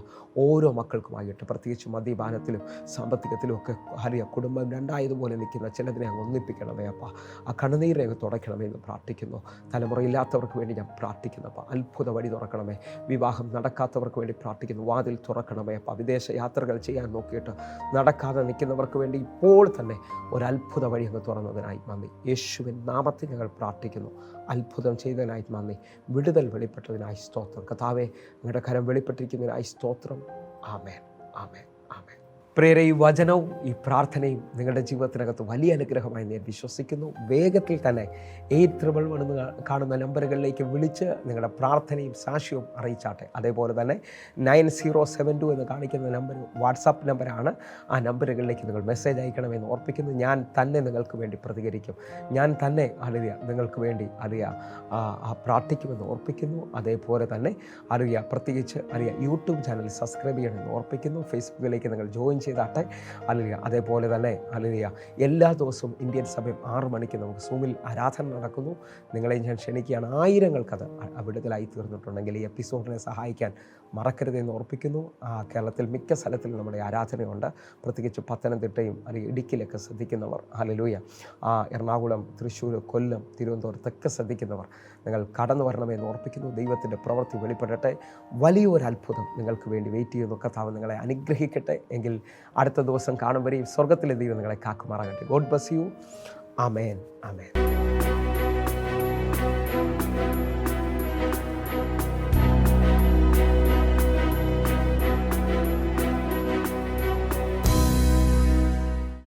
ഓരോ മക്കൾക്കുമായിട്ട്, പ്രത്യേകിച്ച് മദ്യപാനത്തിലും സാമ്പത്തികത്തിലും ഒക്കെ ഹല്ലേലൂയ കുടുംബം രണ്ടായതുപോലെ നിൽക്കുന്ന ചിലതിനെ അങ്ങ് ഒന്നിപ്പിക്കണമേ അപ്പ. ആ കണ്ണുനീരെ അങ്ങ് തുടയ്ക്കണമേ എന്ന് പ്രാർത്ഥിക്കുന്നു. തലമുറയില്ലാത്തവർക്ക് വേണ്ടി ഞാൻ പ്രാർത്ഥിക്കുന്നു അപ്പ. അത്ഭുത വഴി തുറക്കണമേ. വിവാഹം നടക്കാത്തവർക്ക് വേണ്ടി പ്രാർത്ഥിക്കുന്നു. വാതിൽ തുറക്കണമേ അപ്പ. വിദേശ യാത്രകൾ ചെയ്യാൻ നോക്കിയിട്ട് നടക്കാതെ നിൽക്കുന്നവർക്ക് വേണ്ടി ഇപ്പോൾ തന്നെ ഒരത്ഭുത വഴി അങ്ങ് തുറന്നതിനായി നന്ദി. യേശുവിൻ നാമത്തിൽ ഞങ്ങൾ പ്രാർത്ഥിക്കുന്നു. അത്ഭുതം ചെയ്തതിനായി നന്ദി. വിടുതൽ വെളിപ്പെട്ടതിനായി സ്തോത്രം. കർത്താവേ, അങ്ങയുടെ കരം വെളിപ്പെട്ടിരിക്കുന്നതിനായി സ്തോത്രം. ആമേൻ, ആമേൻ, ആമേൻ. പ്രിയരെ, ഈ വചനവും ഈ പ്രാർത്ഥനയും നിങ്ങളുടെ ജീവിതത്തിനകത്ത് വലിയ അനുഗ്രഹമായി ഞാൻ വിശ്വസിക്കുന്നു. വേഗത്തിൽ തന്നെ 811 എന്ന് കാണുന്ന നമ്പറുകളിലേക്ക് വിളിച്ച് നിങ്ങളുടെ പ്രാർത്ഥനയും സാക്ഷ്യവും അറിയിച്ചാട്ടെ. അതേപോലെ തന്നെ 9072 എന്ന് കാണിക്കുന്ന നമ്പർ വാട്സാപ്പ് നമ്പറാണ്. ആ നമ്പറുകളിലേക്ക് നിങ്ങൾ മെസ്സേജ് അയക്കണമെന്ന് ഓർപ്പിക്കുന്നു. ഞാൻ തന്നെ നിങ്ങൾക്ക് വേണ്ടി പ്രതികരിക്കും. ഞാൻ തന്നെ നിങ്ങൾക്ക് വേണ്ടി പ്രാർത്ഥിക്കുമെന്ന് ഓർപ്പിക്കുന്നു. അതേപോലെ തന്നെ പ്രത്യേകിച്ച് യൂട്യൂബ് ചാനൽ സബ്സ്ക്രൈബ് ചെയ്യണമെന്ന് ഓർപ്പിക്കുന്നു. ഫേസ്ബുക്കിലേക്ക് നിങ്ങൾ ജോയിൻ ചെയ്താട്ടെ. അതേപോലെ തന്നെ എല്ലാ ദിവസവും ഇന്ത്യൻ സമയം 6 മണിക്ക് നമുക്ക് സൂമിൽ ആരാധന നടക്കുന്നു. നിങ്ങളെ ഞാൻ ക്ഷണിക്കുകയാണ്. ആയിരങ്ങൾക്കത് വിടുതലായി തീർന്നിട്ടുണ്ടെങ്കിൽ ഈ എപ്പിസോഡിനെ സഹായിക്കാൻ മറക്കരുതെന്ന് ഓർപ്പിക്കുന്നു. കേരളത്തിൽ മിക്ക സ്ഥലത്തിലും നമ്മുടെ ആരാധനയുണ്ട്. പ്രത്യേകിച്ച് പത്തനംതിട്ടയും ഇടുക്കിയിലൊക്കെ ശ്രദ്ധിക്കുന്നവർ, ഹല്ലേലൂയ, എറണാകുളം, തൃശ്ശൂർ, കൊല്ലം, തിരുവനന്തപുരത്തൊക്കെ ശ്രദ്ധിക്കുന്നവർ നിങ്ങൾ കടന്നു വരണമെന്ന് ഓർപ്പിക്കുന്നു. ദൈവത്തിൻ്റെ പ്രവൃത്തി വെളിപ്പെടട്ടെ. വലിയൊരു അത്ഭുതം നിങ്ങൾക്ക് വേണ്ടി വെയിറ്റ് ചെയ്യുന്നു. കർത്താവ് നിങ്ങളെ അനുഗ്രഹിക്കട്ടെ. എങ്കിൽ അടുത്ത ദിവസം കാണും വരെയും സ്വർഗത്തിലെ ദൈവം നിങ്ങളെ കാക്കുമാറാകട്ടെ. God bless you. ആമേൻ, ആമേൻ.